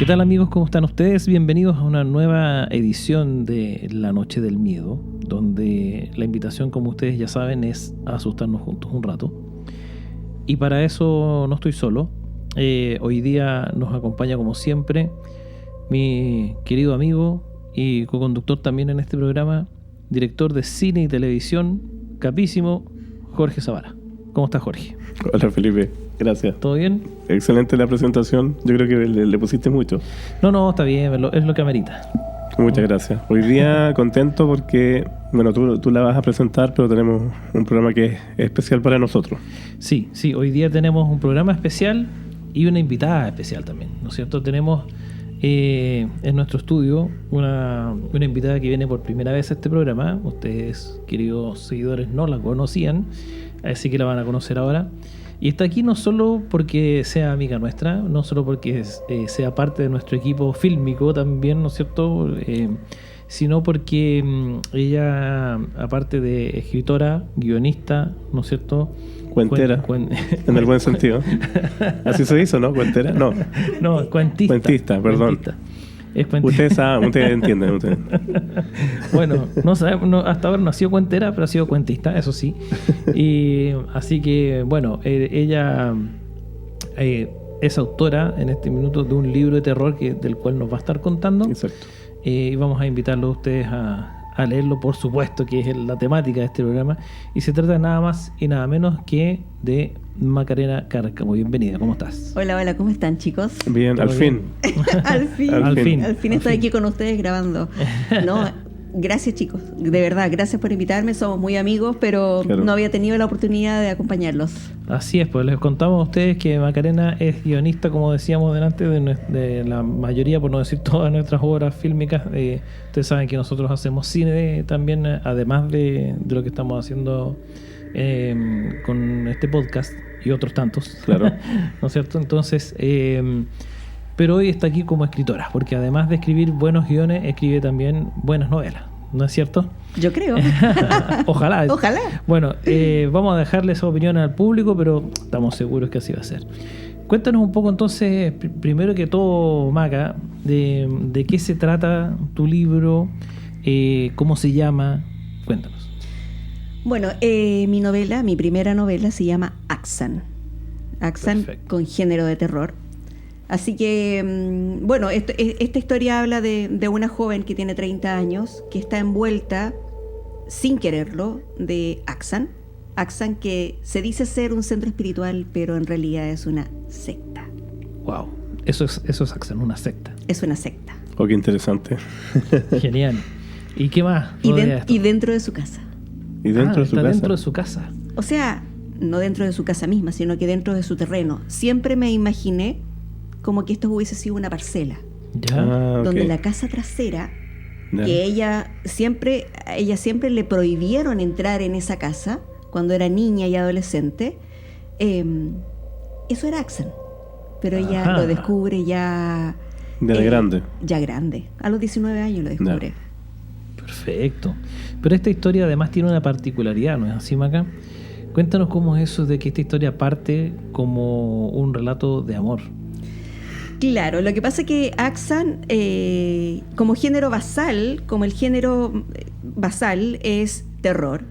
¿Qué tal, amigos? ¿Cómo están ustedes? Bienvenidos a una nueva edición de La Noche del Miedo, donde la invitación, como ustedes ya saben, es a asustarnos juntos un rato. Y para eso no estoy solo. Hoy día nos acompaña, como siempre, mi querido amigo y coconductor también en este programa, director de cine y televisión, capísimo, Jorge Zavala. ¿Cómo estás, Jorge? Hola, Felipe. Gracias. ¿Todo bien? Excelente la presentación. Yo creo que le pusiste mucho. No, está bien. Es lo que amerita. Muchas gracias. Hoy día contento porque, bueno, tú la vas a presentar, pero tenemos un programa que es especial para nosotros. Sí. Hoy día tenemos un programa especial y una invitada especial también, ¿no es cierto? Tenemos en nuestro estudio una invitada que viene por primera vez a este programa. Ustedes, queridos seguidores, no la conocían, así que la van a conocer ahora. Y está aquí no solo porque sea amiga nuestra, no solo porque sea parte de nuestro equipo fílmico también, ¿no es cierto? Sino porque ella, aparte de escritora, guionista, ¿no es cierto? Cuentera, en el buen sentido. Así se hizo, ¿no? Cuentera, no. No, cuentista. Cuentista, perdón. Cuentista. Es cuentista. Ustedes entienden. Bueno, no sabemos, hasta ahora no ha sido cuentera, pero ha sido cuentista, eso sí. Y así que, bueno, ella es autora en este minuto de un libro de terror del cual nos va a estar contando. Exacto. Y vamos a invitarlos a ustedes a leerlo, por supuesto, que es la temática de este programa. Y se trata nada más y nada menos que de Macarena Cárcamo. Bienvenida, ¿cómo estás? Hola, ¿cómo están, chicos? Bien, al fin. Al fin estoy aquí con ustedes grabando. No, gracias, chicos. De verdad, gracias por invitarme. Somos muy amigos, pero claro, no había tenido la oportunidad de acompañarlos. Así es, pues les contamos a ustedes que Macarena es guionista, como decíamos delante, de la mayoría, por no decir todas nuestras obras fílmicas. Ustedes saben que nosotros hacemos cine también, además de lo que estamos haciendo con este podcast y otros tantos. Claro. ¿No es cierto? Entonces, pero hoy está aquí como escritora, porque además de escribir buenos guiones, escribe también buenas novelas, ¿no es cierto? Yo creo. Ojalá. Ojalá. Bueno, vamos a dejarle esa opinión al público, pero estamos seguros que así va a ser. Cuéntanos un poco entonces, primero que todo, Maca, de qué se trata tu libro, cómo se llama. Cuéntanos. Bueno, mi primera novela se llama Aksan. Aksan. Perfecto. Con género de terror. Así que, bueno, esta historia habla de una joven que tiene 30 años, que está envuelta, sin quererlo, de Aksan. Aksan, que se dice ser un centro espiritual, pero en realidad es una secta. Wow, eso es Aksan, una secta. Es una secta. Oh, qué interesante. Genial. ¿Y qué más? Y dentro de su casa. ¿Y dentro de su casa? Dentro de su casa. O sea, no dentro de su casa misma, sino que dentro de su terreno. Siempre me imaginé como que esto hubiese sido una parcela. ¿Ya? Donde la casa trasera, ya, que ella siempre le prohibieron entrar en esa casa cuando era niña y adolescente, eso era Aksan. Pero ella lo descubre ya... grande. Ya grande. A los 19 años lo descubre. Ya. Perfecto. Pero esta historia además tiene una particularidad, ¿no es así, Maca? Cuéntanos cómo es eso de que esta historia parte como un relato de amor. Claro, lo que pasa es que Aksan, como género basal, como el género basal es terror,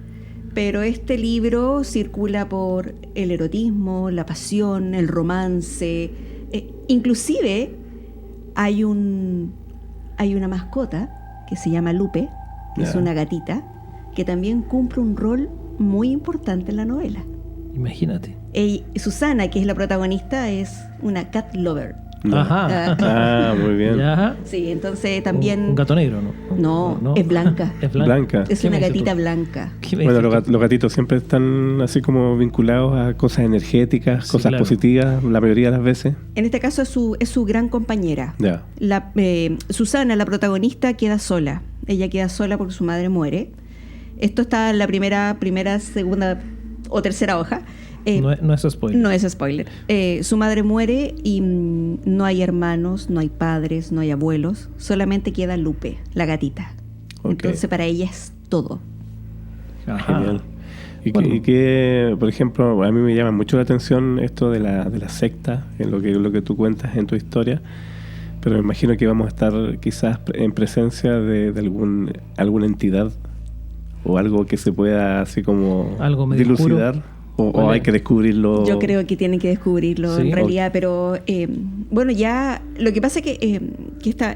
pero este libro circula por el erotismo, la pasión, el romance, inclusive hay una mascota que se llama Lupe, que es una gatita, que también cumple un rol muy importante en la novela. Imagínate. Susana, que es la protagonista, es una cat lover. Ajá. Muy bien. ¿Ya? Sí, entonces también... Un gato negro, ¿no? No, es blanca. Es blanca. Es una gatita blanca. Bueno, los gatitos siempre están así como vinculados a cosas energéticas, sí, cosas positivas, la mayoría de las veces. En este caso es su gran compañera. Ya. Susana, la protagonista, queda sola. Ella queda sola porque su madre muere. Esto está en la primera, segunda o tercera hoja. No es spoiler. No es spoiler. Su madre muere y no hay hermanos, no hay padres, no hay abuelos. Solamente queda Lupe, la gatita. Okay. Entonces para ella es todo. Ajá. Genial. Y que, por ejemplo, a mí me llama mucho la atención esto de la secta, en lo que tú cuentas en tu historia, Pero me imagino que vamos a estar quizás en presencia de alguna entidad o algo que se pueda así como algo medio dilucidar o hay que descubrirlo. Yo creo que tienen que descubrirlo Sí. en realidad, pero bueno, ya lo que pasa es que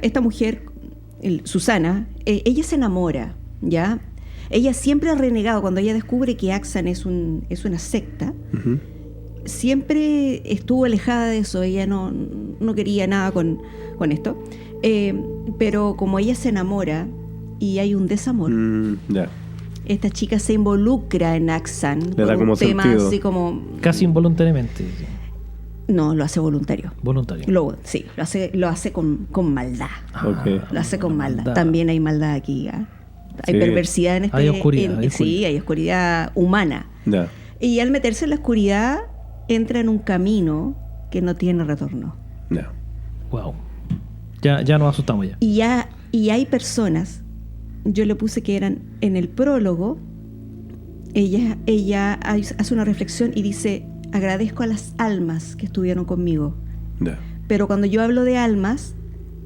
esta mujer, Susana, ella se enamora, ¿ya? Ella siempre ha renegado cuando ella descubre que Axan es una secta. Ujú. Siempre estuvo alejada de eso, ella no quería nada con esto, pero como ella se enamora y hay un desamor, Ya. esta chica se involucra en Axan Le por da un como tema sentido. así como... Casi involuntariamente. No, lo hace voluntario. Voluntario. Sí, lo hace con maldad. Ok. Lo hace con maldad. Maldad. También hay maldad aquí, ¿ah? Hay Sí. perversidad en este... Hay oscuridad, hay Sí, hay oscuridad humana. Ya. Y al meterse en la oscuridad, entra en un camino que no tiene retorno. Ya. Wow. Ya nos asustamos ya. Y hay personas, yo le puse que eran en el prólogo, ella hace una reflexión y dice, agradezco a las almas que estuvieron conmigo. Ya. Pero cuando yo hablo de almas,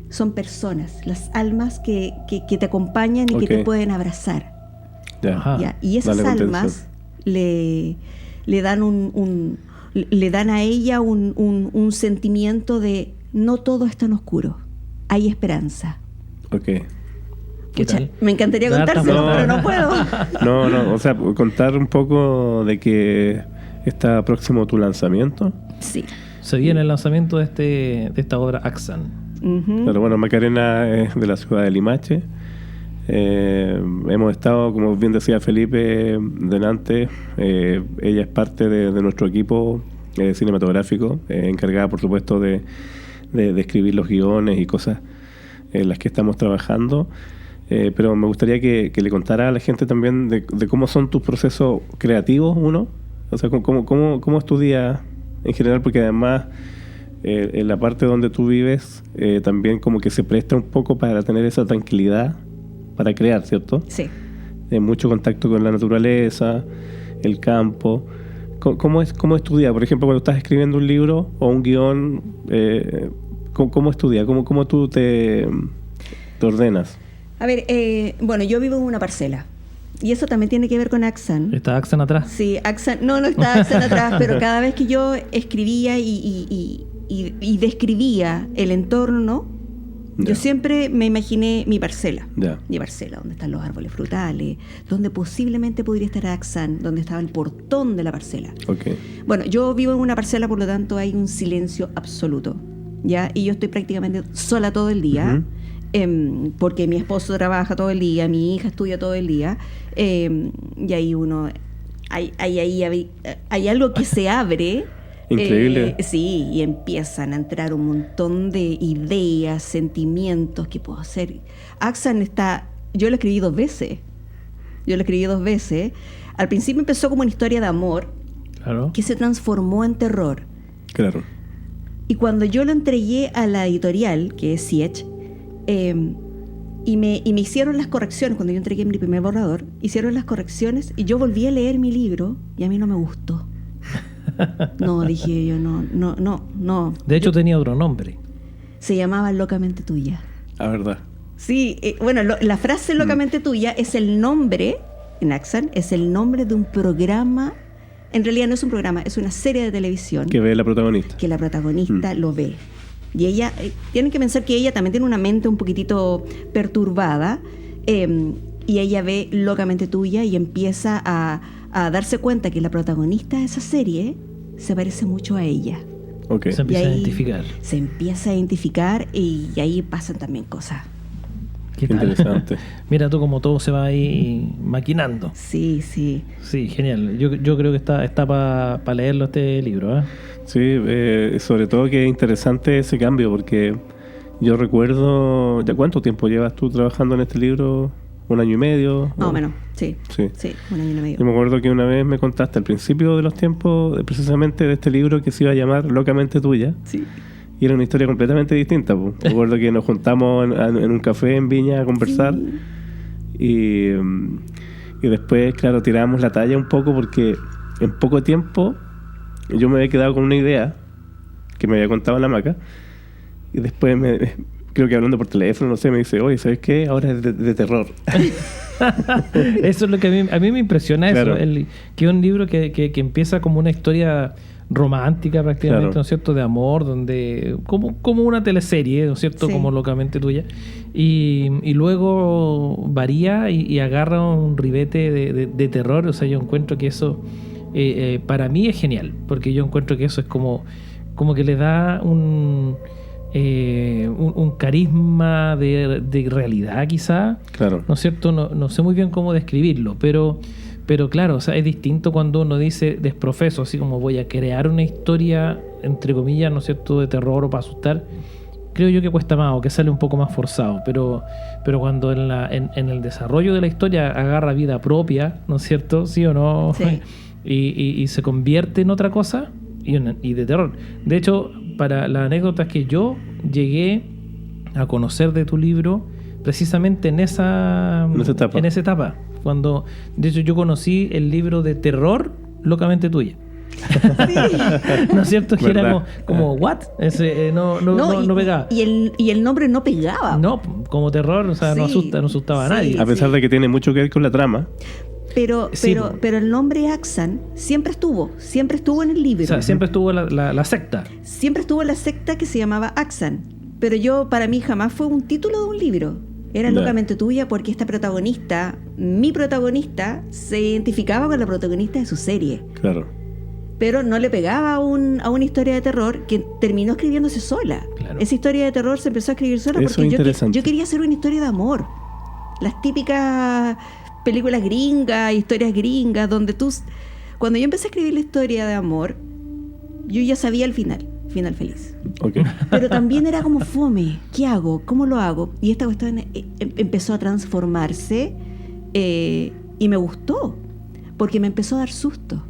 son personas, las almas que te acompañan y Ok. que te pueden abrazar. Ya. Ajá. ¿Ya? Y esas Dale contención. almas le dan a ella un sentimiento de no todo es tan oscuro, hay esperanza. Ok. ¿Qué Pucha, tal? me encantaría Dar contárselo, tampoco. pero no puedo. No, o sea, contar un poco de que está próximo tu lanzamiento. Sí. Se viene el lanzamiento de esta obra Axan. Ujú. Pero bueno, Macarena es de la ciudad de Limache. Hemos estado, como bien decía Felipe delante, ella es parte de nuestro equipo cinematográfico, encargada por supuesto de escribir los guiones y cosas en las que estamos trabajando. Pero me gustaría que le contara a la gente también de cómo son tus procesos creativos, uno. O sea, cómo es tu día en general, porque además en la parte donde tú vives también como que se presta un poco para tener esa tranquilidad para crear, ¿cierto? Sí. Mucho contacto con la naturaleza, el campo. ¿Cómo es tu día? Por ejemplo, cuando estás escribiendo un libro o un guión, ¿cómo es tu día? ¿Cómo tú te ordenas? A ver, bueno, yo vivo en una parcela. Y eso también tiene que ver con Axan. ¿Está Axan atrás? Sí, Axan, no está Axan atrás, pero cada vez que yo escribía y describía el entorno, Ya. yo siempre me imaginé mi parcela. Ya. Mi parcela, donde están los árboles frutales, donde posiblemente podría estar Axan, donde estaba el portón de la parcela. Ok. Bueno, yo vivo en una parcela, por lo tanto hay un silencio absoluto, ¿ya? Y yo estoy prácticamente sola todo el día. Ujú. Porque mi esposo trabaja todo el día, mi hija estudia todo el día, y ahí hay algo que se abre. Increíble. Sí, y empiezan a entrar un montón de ideas, sentimientos que puedo hacer. Axan yo lo escribí 2 veces. Al principio empezó como una historia de amor Claro. que se transformó en terror. Claro. Y cuando yo lo entregué a la editorial, que es Siech, y me hicieron las correcciones, cuando yo entregué mi primer borrador, hicieron las correcciones y yo volví a leer mi libro y a mí no me gustó. No, dije yo, no. De hecho, tenía otro nombre. Se llamaba Locamente Tuya. La verdad. Sí, bueno, la frase Locamente Tuya es el nombre, en Axan, es el nombre de un programa. En realidad no es un programa, es una serie de televisión Que ve la protagonista. que la protagonista lo ve. Y ella, tienen que pensar que ella también tiene una mente un poquitito perturbada, y ella ve Locamente Tuya y empieza a darse cuenta que la protagonista de esa serie se parece mucho a ella. Ok. Se empieza Y a ahí identificar. Se empieza a identificar y ahí pasan también cosas. ¿Qué tal? Interesante. Mira tú como todo se va ahí maquinando. Sí, sí. Sí, genial. Yo creo que está para leerlo este libro, ¿eh? Sí, sobre todo que es interesante ese cambio, porque yo recuerdo, ¿ya cuánto tiempo llevas tú trabajando en este libro? ¿1 año y medio? Más o menos, sí. Sí. Sí, 1 año y medio. Yo me acuerdo que una vez me contaste al principio de los tiempos, precisamente de este libro que se iba a llamar Locamente Tuya, Sí. y era una historia completamente distinta. Po. Me acuerdo que nos juntamos en un café en Viña a conversar, y después, claro, tirábamos la talla un poco porque en poco tiempo yo me había quedado con una idea que me había contado la Maca, y después creo que hablando por teléfono, no sé, me dice, oye, ¿sabes qué? Ahora es de terror. Eso es lo que a mí me impresiona, Claro. eso, que es un libro que empieza como una historia romántica prácticamente, Claro. ¿no es cierto?, de amor, donde como una teleserie, ¿no es cierto?, Sí. como locamente tuya, y luego varía y agarra un ribete de terror. O sea, yo encuentro que eso para mí es genial, porque yo encuentro que eso es como que le da un carisma de realidad, quizá, Claro. ¿no es cierto? No sé muy bien cómo describirlo, pero claro, o sea, es distinto cuando uno dice desprofeso, así como voy a crear una historia, entre comillas, ¿no es cierto?, de terror o para asustar. Creo yo que cuesta más o que sale un poco más forzado, pero cuando en el desarrollo de la historia agarra vida propia, ¿no es cierto?, ¿sí o no? Sí. y se convierte en otra cosa y de terror. De hecho, para la anécdota es que yo llegué a conocer de tu libro precisamente en esa etapa. Cuando, de hecho, yo conocí el libro de terror locamente tuya. ¿No es cierto? Que era ¿Verdad? como ¿what? Ese, no pegaba. Y el nombre no pegaba. No, como terror, o sea, no Sí, asustaba a sí. nadie. A pesar de que tiene mucho que ver con la trama. Pero Sí, el nombre Axan siempre estuvo en el libro. O sea, siempre estuvo la secta. Siempre estuvo la secta que se llamaba Axan. Pero para mí jamás fue un título de un libro. Era Ya. locamente tuya porque esta protagonista, mi protagonista, se identificaba con la protagonista de su serie. Claro. Pero no le pegaba a una historia de terror que terminó escribiéndose sola. Claro. Esa historia de terror se empezó a escribir sola Eso porque es interesante. yo quería hacer una historia de amor. Las típicas películas gringas, historias gringas, donde cuando yo empecé a escribir la historia de amor, yo ya sabía el final feliz. Ok. Pero también era como fome. ¿Qué hago? ¿Cómo lo hago? Y esta cuestión empezó a transformarse y me gustó porque me empezó a dar susto.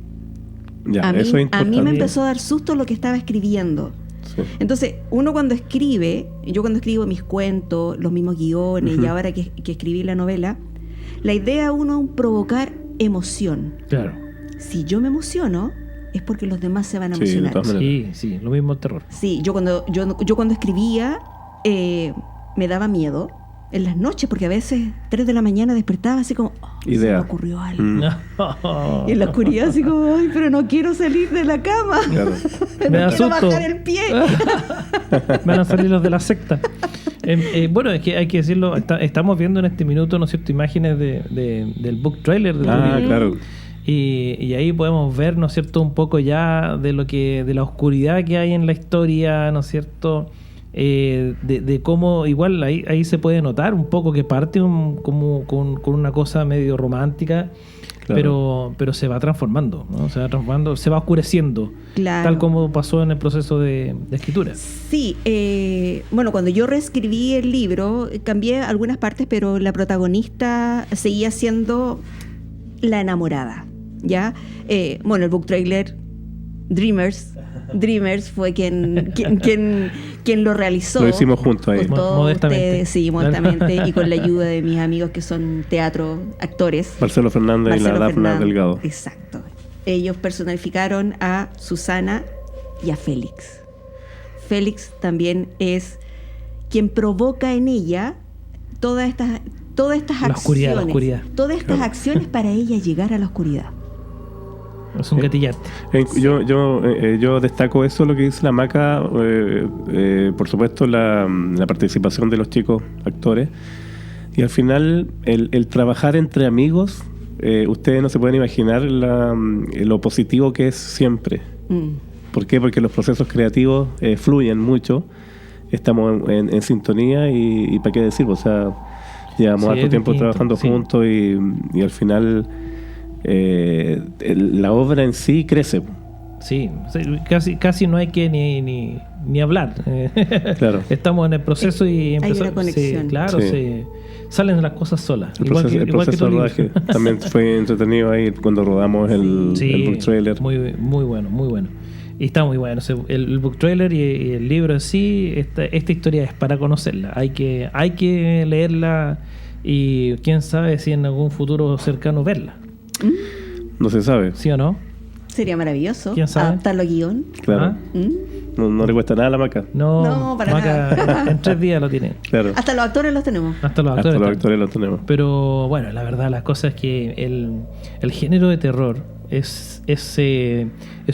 Ya, a mí eso es importante. me empezó a dar susto lo que estaba escribiendo. Sí. Entonces, uno cuando escribe, yo cuando escribo mis cuentos, los mismos guiones, Ujú. y ahora que escribí la novela, la idea uno es provocar emoción. Claro. Si yo me emociono, es porque los demás se van a Sí, de emocionar. todas maneras. Sí, lo mismo el terror. Sí, yo cuando escribía me daba miedo en las noches, porque a veces 3 de la mañana despertaba así como, se Idea. me ocurrió algo. Mm. Y en la oscuridad así como, ay, pero no quiero salir de la cama. Claro. Me No da quiero susto. bajar el pie. Van a salir los de la secta. Bueno, es que hay que decirlo, estamos viendo en este minuto, ¿no es cierto?, imágenes del book trailer de tu Ah, libro. claro. Y ahí podemos ver, ¿no es cierto?, un poco ya de la oscuridad que hay en la historia, ¿no es cierto?, de cómo igual ahí se puede notar un poco que parte como con una cosa medio romántica. Claro. Pero se va transformando, ¿no? Se va transformando, se va oscureciendo, Claro. tal como pasó en el proceso de escritura. Sí, bueno, cuando yo reescribí el libro, cambié algunas partes, pero la protagonista seguía siendo la enamorada, ¿ya? Bueno, el book trailer, Dreamers fue quien lo realizó. Lo hicimos juntos ahí. Con todos Modestamente. ustedes, sí, modestamente, y con la ayuda de mis amigos que son teatro, actores. Marcelo Fernández y la Marcelo Dafna Fernández, Delgado. Exacto. Ellos personificaron a Susana y a Félix. Félix también es quien provoca en ella todas estas La oscuridad, acciones. la oscuridad. Todas estas Claro. acciones para ella llegar a la oscuridad. Es un gatillante. Yo destaco eso, lo que dice la Maca, por supuesto la participación de los chicos actores, y al final el trabajar entre amigos, ustedes no se pueden imaginar lo positivo que es siempre. Mm. ¿Por qué? Porque los procesos creativos fluyen mucho, estamos en sintonía y para qué decir, o sea, llevamos Sí, harto es tiempo distinto, trabajando sí. juntos y al final la obra en sí crece. Sí, casi no hay que ni hablar. Claro. Estamos en el proceso y Hay una conexión. sí, claro, Sí. salen las cosas solas. El igual proceso, que tu de libro. rodaje también fue entretenido ahí cuando rodamos el book trailer. Muy bueno, muy bueno. Y está muy bueno. El book trailer y el libro en sí, esta historia es para conocerla. Hay que leerla y quién sabe si en algún futuro cercano verla. No se sabe. ¿Sí o no? Sería maravilloso ¿Quién sabe? adaptarlo a guión. Claro. ¿Ah? ¿Mm? No le cuesta nada a la Maca. No, para Maca nada. en 3 días lo tiene. Claro. Hasta los actores los tenemos. Hasta los Hasta actores. los actores los tenemos. Pero bueno, la verdad, las cosas es que el género de terror es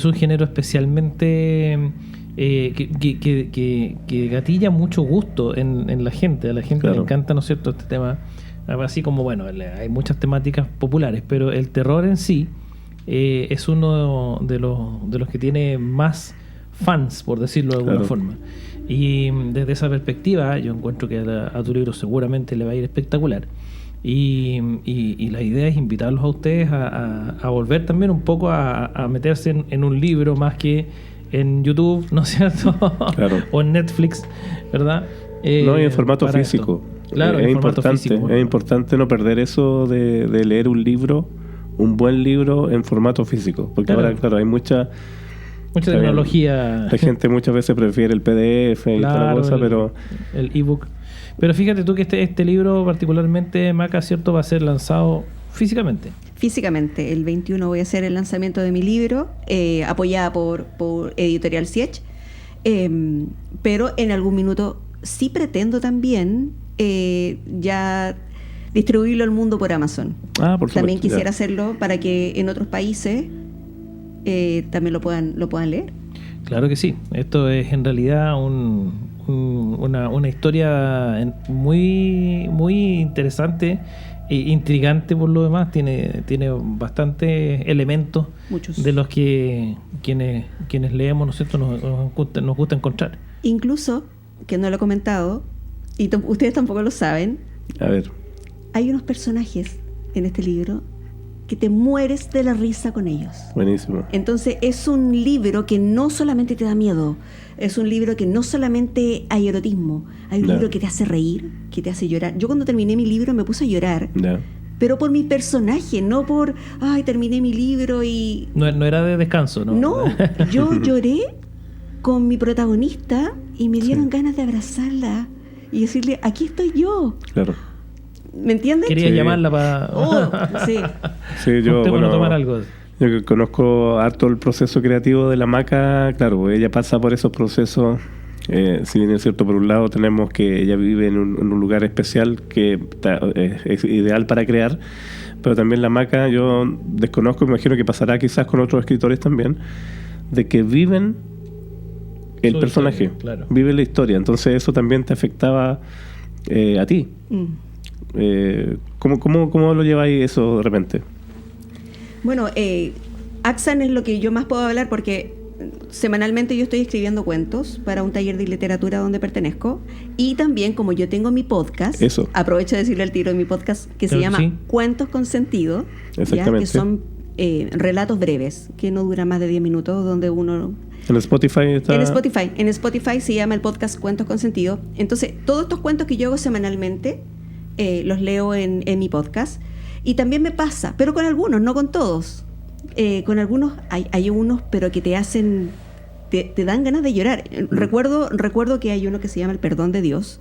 un género especialmente que gatilla mucho gusto en la gente. A la gente Claro. le encanta, ¿no es cierto?, este tema. Así como, bueno, hay muchas temáticas populares, pero el terror en sí es uno de los que tiene más fans, por decirlo de alguna Claro. forma. Y desde esa perspectiva, yo encuentro que a tu libro seguramente le va a ir espectacular. Y la idea es invitarlos a ustedes a volver también un poco a meterse en un libro más que en YouTube, ¿no es cierto? Claro. O en Netflix, ¿verdad? No, y en formato para físico. esto. Claro, es en formato importante, físico. es importante no perder eso de leer un libro, un buen libro en formato físico. Porque Claro. ahora, claro, hay mucha Mucha está bien. tecnología. La gente muchas veces prefiere el PDF y toda la Claro, cosa, pero el ebook. Pero fíjate tú que este libro particularmente, Maca, ¿cierto?, va a ser lanzado físicamente. Físicamente, el 21 voy a hacer el lanzamiento de mi libro, apoyada por Editorial Siech. Pero en algún minuto sí pretendo también ya distribuirlo al mundo por Amazon. por supuesto, También quisiera ya. hacerlo para que en otros países también lo puedan leer. Claro que sí. Esto es en realidad una historia muy, muy interesante e intrigante por lo demás. Tiene bastantes elementos Muchos. de los que quienes leemos, ¿no es cierto?, nos gusta encontrar. Incluso, que no lo he comentado, y ustedes tampoco lo saben, A ver, hay unos personajes en este libro que te mueres de la risa con ellos. buenísimo. Entonces es un libro que no solamente te da miedo, es un libro que no solamente hay erotismo, hay un Ya. libro que te hace reír, que te hace llorar. Yo cuando terminé mi libro me puse a llorar, Ya. pero por mi personaje, no por, ay, terminé mi libro y... No era de descanso, ¿no? No, yo lloré con mi protagonista y me dieron Sí. ganas de abrazarla y decirle, aquí estoy yo. Claro. ¿Me entiendes? Quería Sí. llamarla para... Oh, sí. Sí, yo, Juntémonos a tomar algo. Yo que conozco harto el proceso creativo de la Maca, claro, ella pasa por esos procesos. Si bien es cierto, por un lado tenemos que ella vive en un lugar especial que es ideal para crear, pero también la Maca, yo desconozco, me imagino que pasará quizás con otros escritores también, de que viven el Su personaje, historia, claro. viven la historia, entonces eso también te afectaba a ti. Mm. ¿Cómo lo lleváis eso de repente? Bueno, Axan es lo que yo más puedo hablar porque semanalmente yo estoy escribiendo cuentos para un taller de literatura donde pertenezco y también como yo tengo mi podcast, Eso. aprovecho de decirle el tiro de mi podcast que se Claro que llama sí. Cuentos con Sentido, ya, Exactamente. que son relatos breves, que no duran más de 10 minutos, donde uno... En Spotify está... En Spotify se llama el podcast Cuentos con Sentido. Entonces, todos estos cuentos que yo hago semanalmente los leo en mi podcast. Y también me pasa, pero con algunos, no con todos. Con algunos hay unos, pero que te hacen, te dan ganas de llorar. Recuerdo que hay uno que se llama El Perdón de Dios,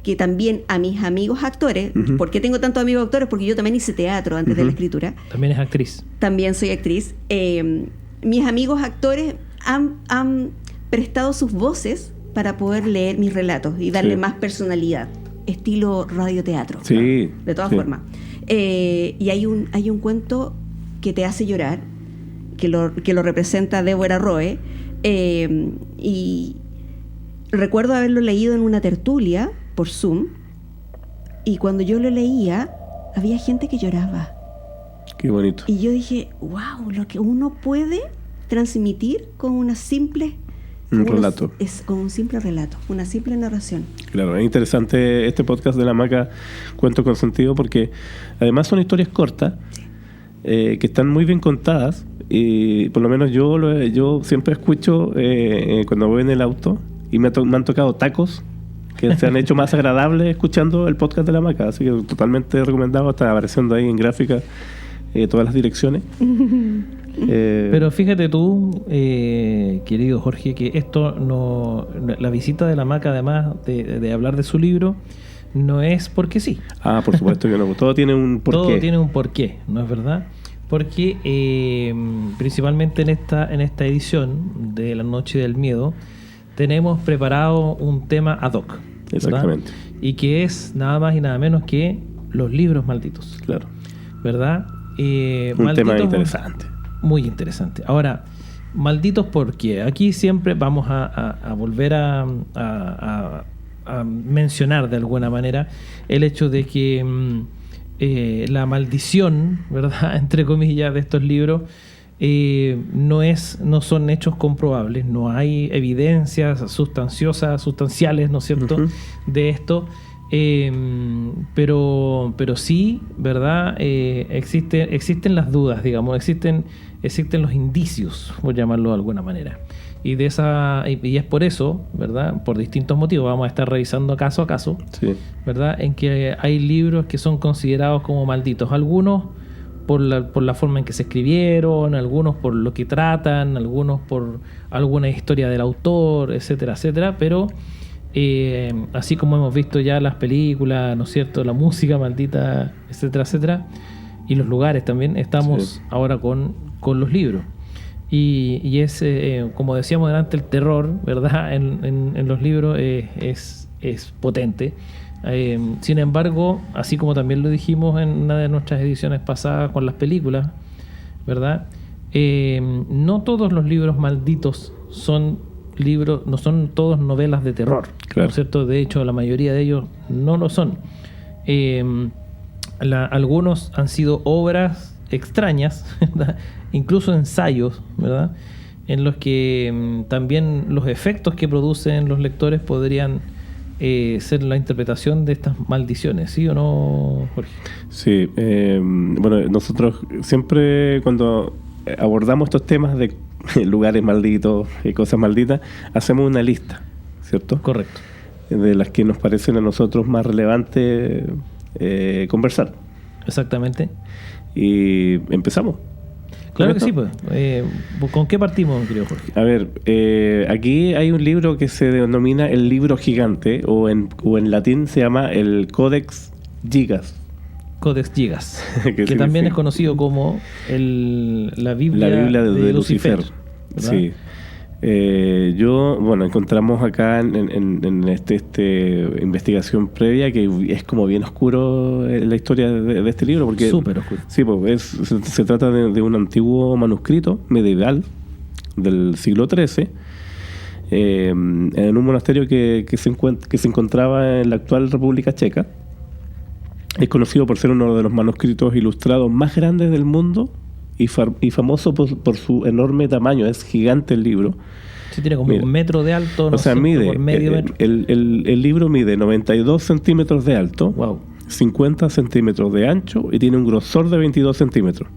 que también a mis amigos actores, Ujú. ¿por qué tengo tantos amigos actores? Porque yo también hice teatro antes de la Ujú. escritura. También es actriz. También soy actriz. Mis amigos actores han prestado sus voces para poder leer mis relatos y darle Sí. más personalidad, estilo radioteatro. Sí, De todas sí. formas. Y hay un cuento que te hace llorar, que lo representa Débora Roe, y recuerdo haberlo leído en una tertulia por Zoom, y cuando yo lo leía, había gente que lloraba. Qué bonito. Y yo dije, wow, lo que uno puede transmitir con una simple... Un relato. Con un simple relato, una simple narración. Claro, es interesante este podcast de la Maca, Cuento con Sentido, porque además son historias cortas, que están muy bien contadas, y por lo menos yo siempre escucho cuando voy en el auto, y me han tocado tacos que se han hecho más agradables escuchando el podcast de la Maca, así que totalmente recomendado, está apareciendo ahí en gráfica todas las direcciones. Pero fíjate tú, querido Jorge, que esto la visita de la Maca, además de hablar de su libro, no es porque sí. Por supuesto que no, todo tiene un porqué. Todo tiene un porqué, ¿no es verdad? porque principalmente en esta edición de La Noche del Miedo tenemos preparado un tema ad hoc, ¿verdad? Exactamente. Y que es nada más y nada menos que los libros malditos, Claro. ¿verdad? Un tema interesante. Muy interesante. Ahora, malditos porque aquí siempre vamos a volver a mencionar de alguna manera el hecho de que la maldición, ¿verdad?, entre comillas, de estos libros no son hechos comprobables, no hay evidencias sustanciales, ¿no es cierto?, Uh-huh. de esto. Pero sí, ¿verdad? Existen las dudas, digamos, existen los indicios, por llamarlo de alguna manera. Y es por eso, ¿verdad? Por distintos motivos, vamos a estar revisando caso a caso, Sí. ¿verdad? En que hay libros que son considerados como malditos. Algunos por la forma en que se escribieron, algunos por lo que tratan, algunos por alguna historia del autor, etcétera, etcétera. Pero así como hemos visto ya las películas, ¿no es cierto?, la música maldita, etcétera, etcétera, y los lugares también, estamos ahora con los libros. Y es, como decíamos delante, el terror, ¿verdad?, en los libros es potente. Sin embargo, así como también lo dijimos en una de nuestras ediciones pasadas con las películas, ¿verdad?, no todos los libros malditos son libros, no son todos novelas de terror, Claro. ¿no es cierto? De hecho, la mayoría de ellos no lo son. Algunos han sido obras extrañas, ¿verdad?, incluso ensayos, ¿verdad?, en los que también los efectos que producen los lectores podrían ser la interpretación de estas maldiciones, ¿sí o no, Jorge? Sí, bueno, nosotros siempre cuando abordamos estos temas de lugares malditos y cosas malditas, hacemos una lista, ¿cierto? Correcto. De las que nos parecen a nosotros más relevantes conversar. Exactamente. Y empezamos. Claro que ¿Correcto? sí, pues. ¿Con qué partimos, querido Jorge? A ver, aquí hay un libro que se denomina el libro gigante, o en latín se llama el Codex Gigas. Codex Gigas, Que que sí, también sí. es conocido como la Biblia de Lucifer. ¿verdad? Sí. Yo, bueno, encontramos acá en este investigación previa que es como bien oscuro la historia de este libro, porque Súper oscuro. sí, pues se trata de un antiguo manuscrito medieval del siglo XIII, en un monasterio que se encontraba en la actual República Checa. Es conocido por ser uno de los manuscritos ilustrados más grandes del mundo y famoso por su enorme tamaño. Es gigante el libro. Sí, tiene como Mira, 1 metro de alto, O sea, mide, por medio metro. el libro mide 92 centímetros de alto, Wow. 50 centímetros de ancho y tiene un grosor de 22 centímetros.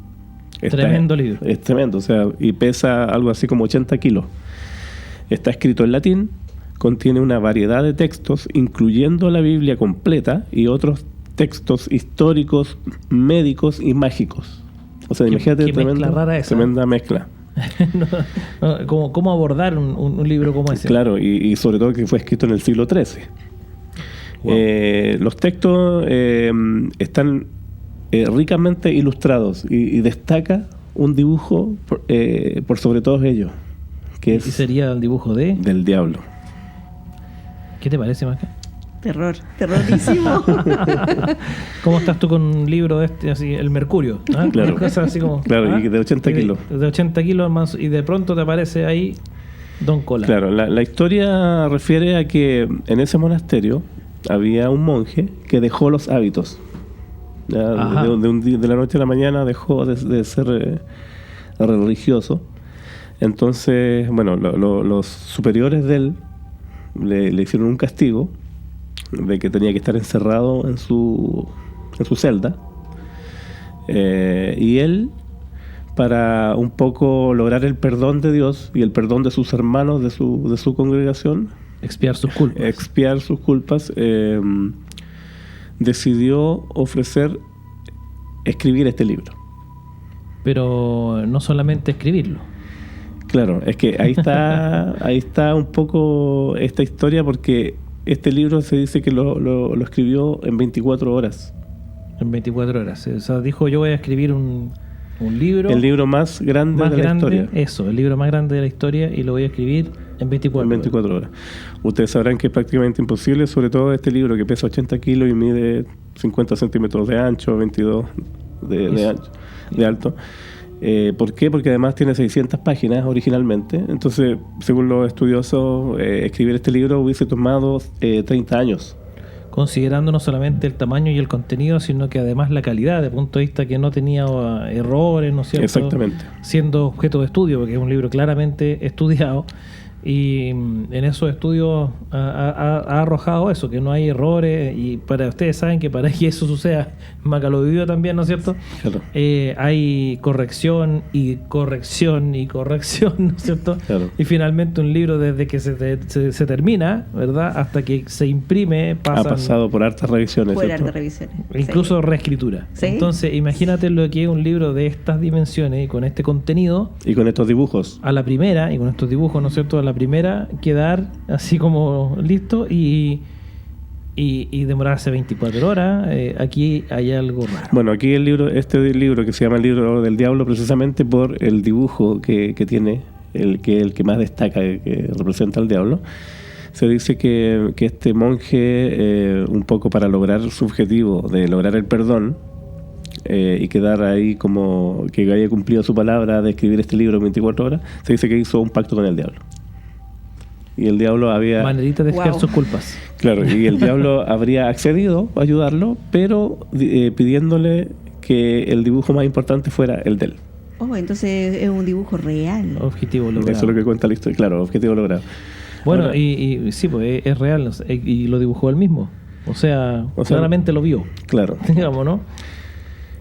Tremendo libro. Es tremendo, o sea, y pesa algo así como 80 kilos. Está escrito en latín, contiene una variedad de textos, incluyendo la Biblia completa y otros textos históricos, médicos y mágicos. O sea, Qué- imagínate, qué mezcla rara esa. tremenda mezcla. ¿Cómo abordar un libro como ese? Claro, y sobre todo que fue escrito en el siglo XIII. Wow. Los textos están ricamente ilustrados y destaca un dibujo por sobre todos ellos, que ¿Y es sería el dibujo de? del diablo. ¿Qué te parece, Maca? Terrorísimo. ¿Cómo estás tú con un libro de este, así, el Mercurio? ¿ah? Claro. Cosas así como, Claro, ¿ah? y de 80 kilos. De 80 kilos más, y de pronto te aparece ahí Don Cola. Claro, la historia refiere a que en ese monasterio había un monje que dejó los hábitos. Ya, Ajá. de la noche a la mañana dejó de ser religioso. Entonces, bueno, los superiores de él le hicieron un castigo de que tenía que estar encerrado en su celda. Y él, para un poco lograr el perdón de Dios y el perdón de sus hermanos de su congregación, Expiar sus culpas. expiar sus culpas, decidió escribir este libro. Pero no solamente escribirlo. Claro, es que ahí está un poco esta historia, porque este libro se dice que lo escribió en 24 horas. En 24 horas. O sea, dijo, yo voy a escribir un un libro. El libro más grande más de la grande, historia. eso, el libro más grande de la historia, y lo voy a escribir en 24 En 24 horas. Ustedes sabrán que es prácticamente imposible, sobre todo este libro que pesa 80 kilos y mide 50 centímetros de ancho, 22 de ancho, de alto. ¿Por qué? Porque además tiene 600 páginas originalmente. Entonces, según los estudiosos, escribir este libro hubiese tomado 30 años. Considerando no solamente el tamaño y el contenido, sino que además la calidad, de punto de vista que no tenía errores, ¿no es cierto? Exactamente. Siendo objeto de estudio, porque es un libro claramente estudiado, y en esos estudios ha arrojado eso, que no hay errores, y para ustedes saben que para que eso suceda, Maca lo vivió también, ¿no es cierto? Claro. Hay corrección y corrección y corrección, ¿no es cierto? Claro. Y finalmente un libro desde que se termina, ¿verdad? Hasta que se imprime, Ha pasado por hartas revisiones. Por ¿cierto? hartas revisiones. incluso Sí. reescritura. Sí. Entonces, imagínate lo que es un libro de estas dimensiones y con este contenido, Y con estos dibujos. a la primera, y con estos dibujos, ¿no es cierto? A la primera quedar así como listo y demorarse 24 horas. Aquí hay algo raro. Bueno, aquí este libro que se llama El libro del diablo, precisamente por el dibujo que tiene, el que más destaca, que representa al diablo. Se dice que este monje, un poco para lograr su objetivo de lograr el perdón, y quedar ahí como que haya cumplido su palabra de escribir este libro en 24 horas, se dice que hizo un pacto con el diablo. Y el diablo había... Manerita de fijar Wow. sus culpas. Claro, y el diablo habría accedido a ayudarlo, pero pidiéndole que el dibujo más importante fuera el de él. Oh, entonces es un dibujo real. Objetivo logrado. Eso es lo que cuenta la historia. Claro, objetivo logrado. Bueno, Ahora, y sí, pues es real, y lo dibujó él mismo. O sea, claramente lo vio, claro. digamos, ¿no?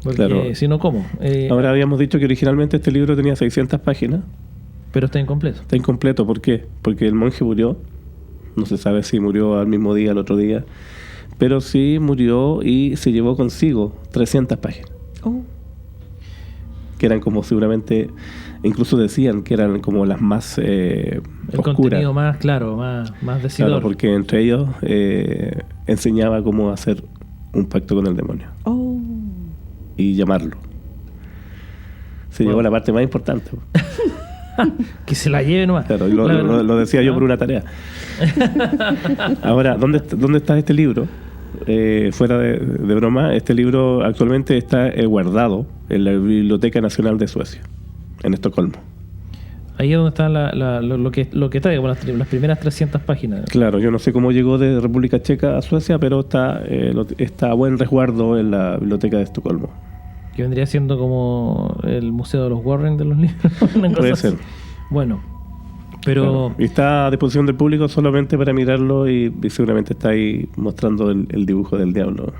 Porque Claro. si no, ¿cómo? Ahora habíamos dicho que originalmente este libro tenía 600 páginas. Pero está incompleto. Está incompleto, ¿por qué? Porque el monje murió. No se sabe si murió al mismo día, al otro día. Pero sí murió y se llevó consigo 300 páginas. Oh, Que eran como seguramente, incluso decían que eran como las más El oscuras. contenido más claro, más decidor. Claro, porque entre ellos enseñaba cómo hacer un pacto con el demonio oh. y llamarlo. Se llevó la parte más importante. Que se la lleve nomás. Claro, y Claro. lo decía yo por una tarea. Ahora, ¿dónde está este libro? Fuera de broma, este libro actualmente está guardado en la Biblioteca Nacional de Suecia, en Estocolmo. Ahí es donde está lo que trae, bueno, las primeras 300 páginas. Claro, yo no sé cómo llegó de República Checa a Suecia, pero está a buen resguardo en la Biblioteca de Estocolmo. Que vendría siendo como el Museo de los Warren de los libros. una cosa Puede así. ser. Bueno, pero Claro. Y está a disposición del público solamente para mirarlo y seguramente está ahí mostrando el dibujo del diablo.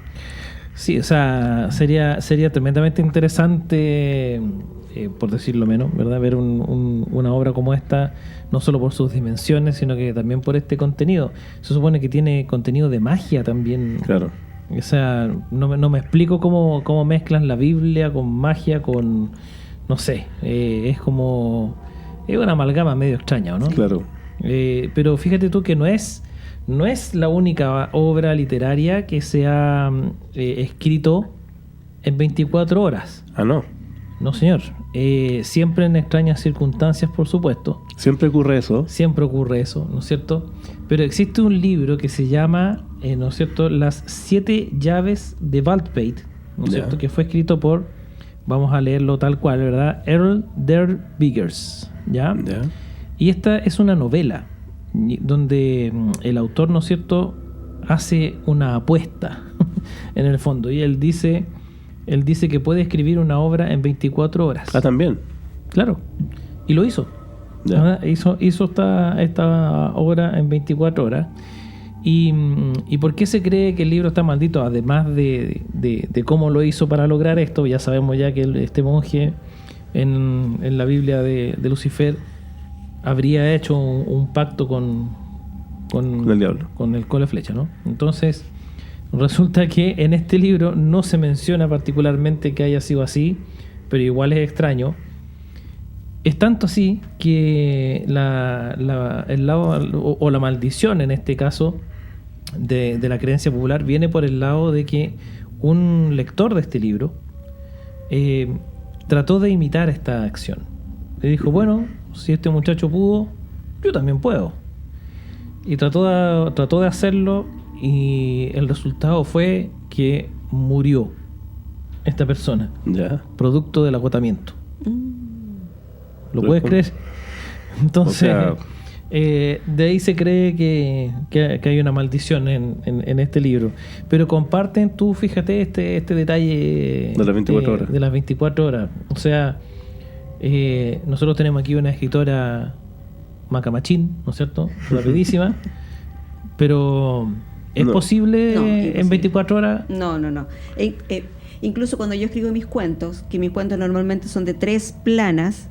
sí, o sea, sería tremendamente interesante, por decirlo menos, ¿verdad? Ver una obra como esta, no solo por sus dimensiones, sino que también por este contenido. Se supone que tiene contenido de magia también. Claro. O sea, no me explico cómo mezclan la Biblia con magia, con... No sé, es como... Es una amalgama medio extraña, ¿no? Claro. Pero fíjate tú que no es la única obra literaria que se ha escrito en 24 horas. Ah, no. No, señor. Siempre en extrañas circunstancias, por supuesto. Siempre ocurre eso. Siempre ocurre eso, ¿no es cierto? Pero existe un libro que se llama, ¿no es cierto?, Las 7 llaves de Baldpate, ¿no es Ya. cierto?, que fue escrito por, vamos a leerlo tal cual, ¿verdad?, Earl der Biggers, ¿ya? Ya. Y esta es una novela donde el autor, ¿no es cierto?, hace una apuesta en el fondo, y él dice que puede escribir una obra en 24 horas. Ah, también. Claro, y lo hizo. Ya. ¿Verdad? Hizo esta obra en 24 horas. ¿Y por qué se cree que el libro está maldito? Además de cómo lo hizo para lograr esto, ya sabemos ya que este monje en la Biblia de Lucifer habría hecho un pacto con el diablo. con el cola flecha, ¿no? Entonces, resulta que en este libro no se menciona particularmente que haya sido así, pero igual es extraño. Es tanto así que el lado o la maldición en este caso de la creencia popular viene por el lado de que un lector de este libro trató de imitar esta acción. Le dijo, bueno, si este muchacho pudo, yo también puedo. Y trató de hacerlo, y el resultado fue que murió esta persona, Ya. producto del agotamiento. ¿Lo Pero puedes con- creer? Entonces, O sea- de ahí se cree que hay una maldición en este libro. Pero comparten, tú fíjate este detalle De las 24 horas. de las 24 horas. O sea, nosotros tenemos aquí una escritora macamachín, ¿no es cierto? Rapidísima. Pero ¿es No. posible No, imposible. en 24 horas? No. Incluso cuando yo escribo mis cuentos, que mis cuentos normalmente son de 3 planas,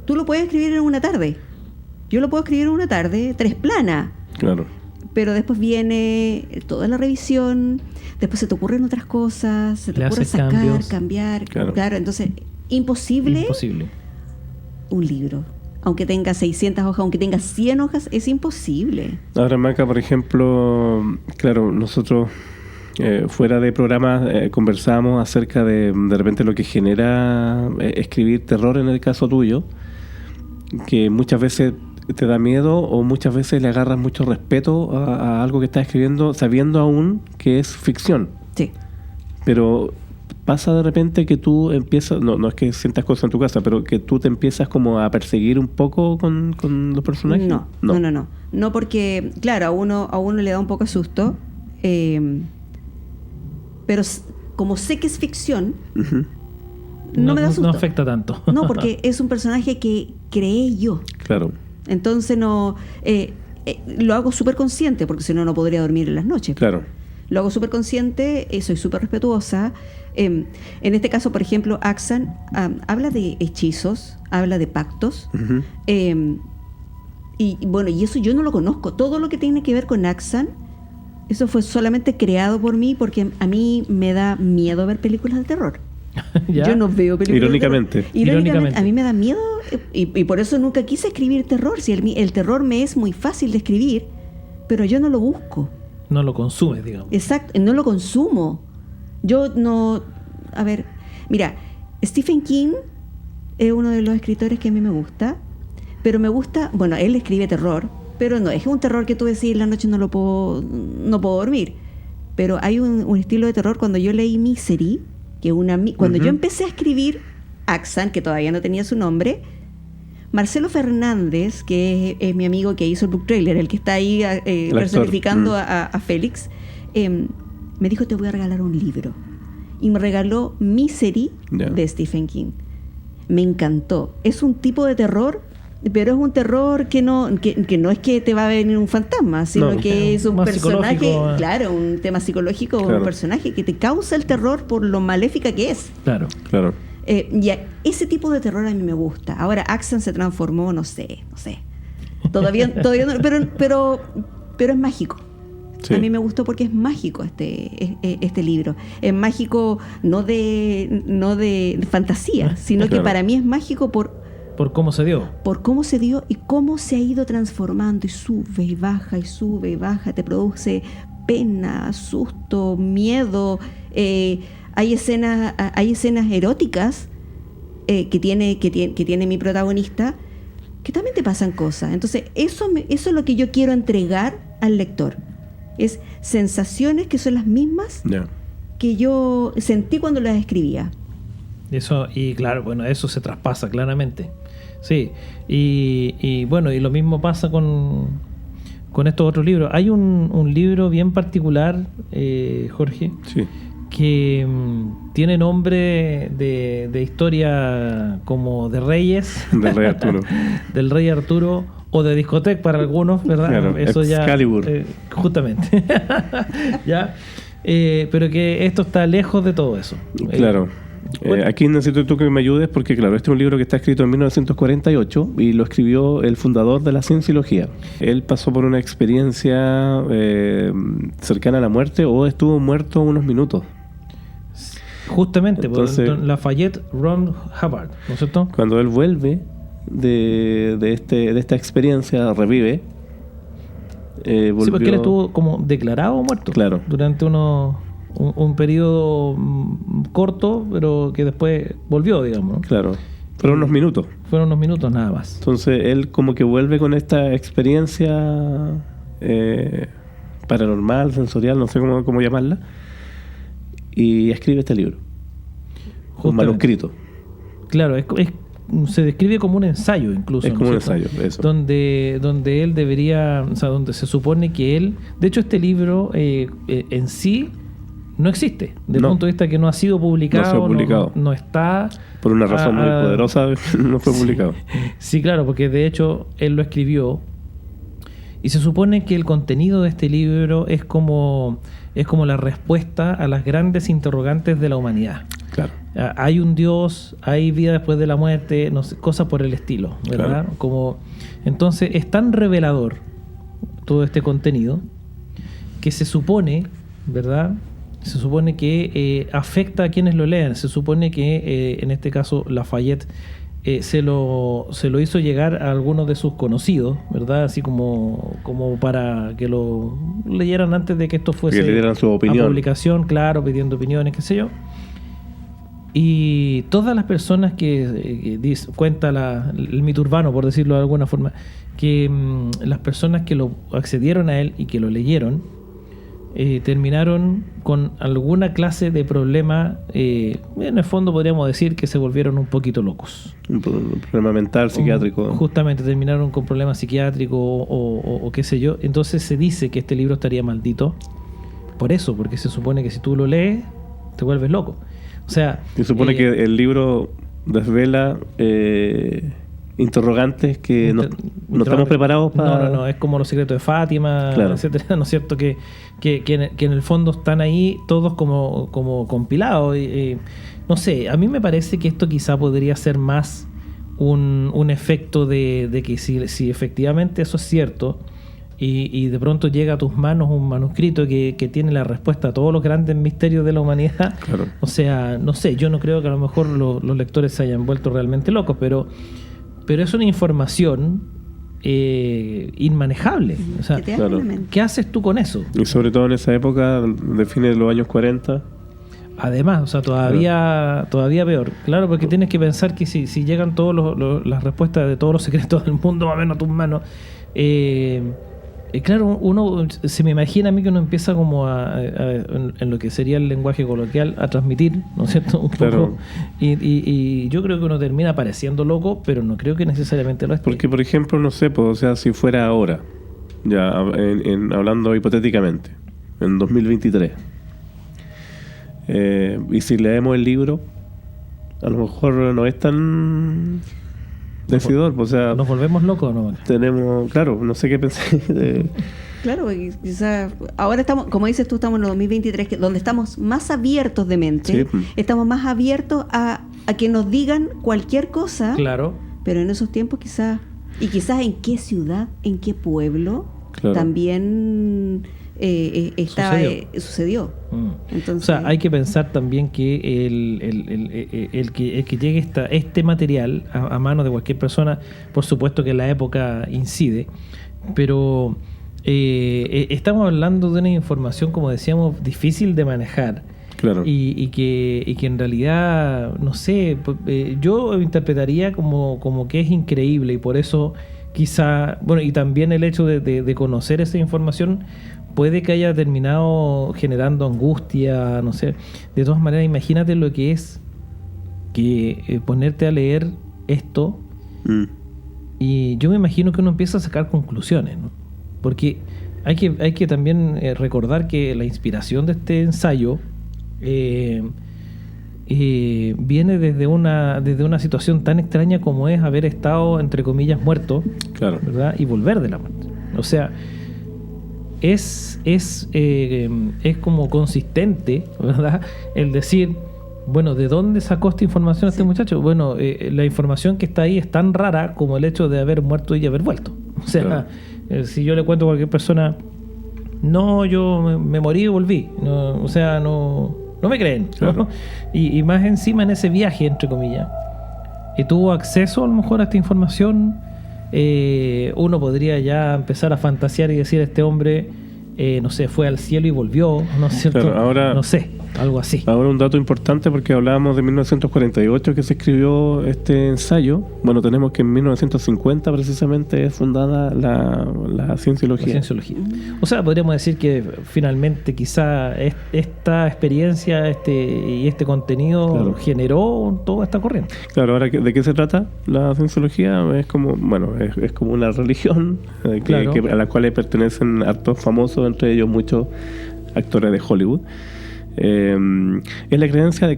tú lo puedes escribir en una tarde. Yo lo puedo escribir en una tarde, 3 planas. Claro. Pero después viene toda la revisión, después se te ocurren otras cosas, se te Le ocurre haces sacar, cambios. cambiar. Claro. Claro, entonces, imposible Imposible. un libro. Aunque tenga 600 hojas, aunque tenga 100 hojas, es imposible. Ahora, Maca, por ejemplo, claro, nosotros fuera de programa conversamos acerca de repente lo que genera escribir terror en el caso tuyo, que muchas veces te da miedo o muchas veces le agarras mucho respeto a algo que estás escribiendo sabiendo aún que es ficción. Sí. Pero pasa de repente que tú empiezas, no es que sientas cosas en tu casa, pero que tú te empiezas como a perseguir un poco con los personajes. No. No, porque, claro, a uno le da un poco de susto, pero como sé que es ficción, Ujú, no me da susto. No afecta tanto. No, porque es un personaje que creé yo. claro. Entonces no lo hago súper consciente, porque si no, no podría dormir en las noches. Claro. Lo hago súper consciente, soy súper respetuosa. En este caso, por ejemplo, Axan habla de hechizos, habla de pactos. Ujú. Y bueno, y eso yo no lo conozco. Todo lo que tiene que ver con Axan, eso fue solamente creado por mí, porque a mí me da miedo ver películas de terror. ¿Ya? Yo no veo películas Irónicamente. de terror. Irónicamente. Irónicamente. A mí me da miedo y por eso nunca quise escribir terror. Si el terror me es muy fácil de escribir, pero yo no lo busco. No lo consumes, digamos. Exacto, no lo consumo. Yo no... A ver, mira, Stephen King es uno de los escritores que a mí me gusta, pero me gusta... Bueno, él escribe terror, pero no, es un terror que tú decís en la noche no puedo dormir. Pero hay un estilo de terror cuando yo leí Misery, que cuando yo empecé a escribir Axan, que todavía no tenía su nombre, Marcelo Fernández, que es mi amigo que hizo el book trailer, el que está ahí personificando a Félix, me dijo, te voy a regalar un libro. Y me regaló Misery de Stephen King. Me encantó. Es un tipo de terror, pero es un terror que no es que te va a venir un fantasma, sino que es un personaje, claro, un tema psicológico, claro. Un personaje que te causa el terror por lo maléfica que es. Claro. Y ese tipo de terror a mí me gusta. Ahora Axan se transformó, no sé. Todavía no, pero es mágico. Sí. A mí me gustó porque es mágico este libro. Es mágico no de fantasía, sino que para mí es mágico por cómo se dio. Por cómo se dio y cómo se ha ido transformando y sube y baja, te produce pena, susto, miedo. Hay escenas eróticas que tiene mi protagonista que también te pasan cosas. Entonces, eso es lo que yo quiero entregar al lector. Es sensaciones que son las mismas que yo sentí cuando las escribía. Eso, y claro, bueno, eso se traspasa claramente. Sí, y bueno, y lo mismo pasa con estos otros libros. Hay un libro bien particular, Jorge, sí, que tiene nombre de historia como de reyes. Del rey Arturo. Del rey Arturo, o de discoteca para algunos, ¿verdad? Claro, eso Excalibur. Justamente. ¿Ya? Pero que esto está lejos de todo eso. Claro. Aquí necesito tú que me ayudes porque, claro, este es un libro que está escrito en 1948 y lo escribió el fundador de la cienciología. Él pasó por una experiencia cercana a la muerte o estuvo muerto unos minutos. Justamente, entonces, por Lafayette Ron Hubbard, ¿no es cierto? Cuando él vuelve de esta experiencia, revive. Sí, porque él estuvo como declarado muerto. Claro. Durante unos un periodo corto, pero que después volvió, digamos, ¿no? Claro. Fueron unos minutos. Fueron unos minutos nada más. Entonces él como que vuelve con esta experiencia paranormal, sensorial, no sé cómo llamarla, y escribe este libro. Un Justamente. manuscrito. Claro, se describe como un ensayo incluso. Es ¿no como un es cierto? ensayo, eso. Donde él debería, o sea, donde se supone que él, de hecho este libro en sí no existe, desde el No. punto de vista que no ha sido publicado, No se ha publicado. no está. Por una razón muy poderosa no fue publicado. Sí, claro, porque de hecho él lo escribió y se supone que el contenido de este libro es como la respuesta a las grandes interrogantes de la humanidad. Claro. Hay un Dios, hay vida después de la muerte, no sé, cosas por el estilo, ¿verdad? Claro. Entonces es tan revelador todo este contenido que se supone, ¿verdad? Se supone que afecta a quienes lo lean. Se supone que en este caso Lafayette se lo hizo llegar a algunos de sus conocidos, ¿verdad? Así como para que lo leyeran antes de que esto fuese Que le dieran su opinión. a publicación, claro, pidiendo opiniones, qué sé yo. Y todas las personas que cuenta el mito urbano, por decirlo de alguna forma, que las personas que lo accedieron a él y que lo leyeron, terminaron con alguna clase de problema. En el fondo podríamos decir que se volvieron un poquito locos. Un problema mental, psiquiátrico. Justamente terminaron con problemas psiquiátricos o qué sé yo. Entonces se dice que este libro estaría maldito por eso, porque se supone que si tú lo lees te vuelves loco. O sea, Se supone que el libro desvela interrogantes que no estamos preparados para... No, es como los secretos de Fátima, Claro. etcétera, ¿no es cierto? Que en el fondo están ahí todos como compilados. No sé, a mí me parece que esto quizá podría ser más un efecto de que si efectivamente eso es cierto y de pronto llega a tus manos un manuscrito que tiene la respuesta a todos los grandes misterios de la humanidad. Claro. O sea, no sé, yo no creo que a lo mejor los lectores se hayan vuelto realmente locos, pero es una información inmanejable. O sea, Que te abre claro. la mente. ¿qué haces tú con eso? Y sobre todo en esa época, de fines de los años 40, Además, o sea, todavía peor. Claro, porque tienes que pensar que si llegan todas las respuestas de todos los secretos del mundo más o menos a tus manos, claro, uno se me imagina a mí que uno empieza como en lo que sería el lenguaje coloquial a transmitir, ¿no es cierto? Un Claro. poco. Y yo creo que uno termina pareciendo loco, pero no creo que necesariamente lo esté. porque por ejemplo, no sé, pues, o sea, si fuera ahora, ya hablando hipotéticamente, en 2023, y si leemos el libro, a lo mejor no es tan decidor, pues, o sea, Nos volvemos locos, ¿no? tenemos, claro, no sé qué pensé de... Claro, y quizás ahora estamos, como dices tú, estamos en el 2023, donde estamos más abiertos de mente, Sí. estamos más abiertos a que nos digan cualquier cosa, Claro. pero en esos tiempos quizás en qué ciudad, en qué pueblo, Claro. también sucedió. Entonces, O sea, hay que pensar también que el que llegue este material a manos de cualquier persona, por supuesto que en la época incide, pero estamos hablando de una información, como decíamos, difícil de manejar. Claro. Y que en realidad, no sé, yo interpretaría como que es increíble y por eso quizá, bueno, y también el hecho de conocer esa información puede que haya terminado generando angustia, no sé. De todas maneras, imagínate lo que es que ponerte a leer esto y yo me imagino que uno empieza a sacar conclusiones, ¿no? Porque hay que también recordar que la inspiración de este ensayo viene desde una situación tan extraña como es haber estado, entre comillas, muerto, Claro. ¿verdad? Y volver de la muerte. O sea, es como consistente, ¿verdad? El decir, bueno, ¿de dónde sacó esta información este muchacho? Bueno, la información que está ahí es tan rara como el hecho de haber muerto y haber vuelto. O sea, Claro. Si yo le cuento a cualquier persona, no, yo me morí y volví, no, o sea, no me creen, ¿no? Claro. Y más encima en ese viaje, entre comillas, tuvo acceso a lo mejor a esta información, uno podría ya empezar a fantasear y decir, este hombre no sé, fue al cielo y volvió, ¿no es cierto? Claro, ahora- no sé, algo así. Ahora un dato importante, porque hablábamos de 1948 que se escribió este ensayo. Bueno, tenemos que en 1950 precisamente es fundada la cienciología. La cienciología. O sea, podríamos decir que finalmente quizá esta experiencia y este contenido Claro. generó toda esta corriente. Claro, ahora, ¿de qué se trata la cienciología? Es como, bueno, es como una religión Claro. a la cual pertenecen hartos famosos, entre ellos muchos actores de Hollywood. Es la creencia de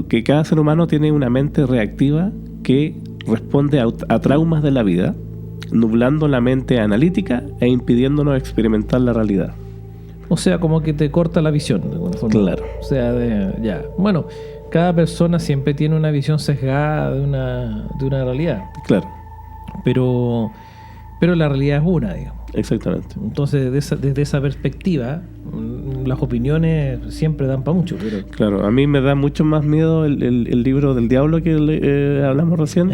que cada ser humano tiene una mente reactiva que responde a traumas de la vida, nublando la mente analítica e impidiéndonos experimentar la realidad. O sea, como que te corta la visión de alguna forma. Claro. O sea, ya. Bueno, cada persona siempre tiene una visión sesgada de una realidad. Claro, Pero la realidad es una, digamos. exactamente. Entonces, desde esa perspectiva, las opiniones siempre dan para mucho. Pero Claro, a mí me da mucho más miedo el libro del diablo que hablamos recién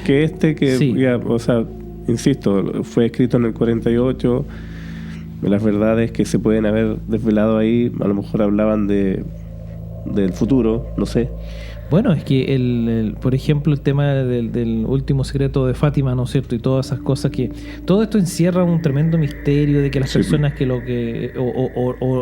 que que Sí. ya, o sea, insisto, fue escrito en el 48. Las verdades que se pueden haber desvelado ahí, a lo mejor hablaban del futuro, no sé. bueno, es que por ejemplo, el tema del último secreto de Fátima, ¿no es cierto? Y todas esas cosas todo esto encierra un tremendo misterio de que las Sí. personas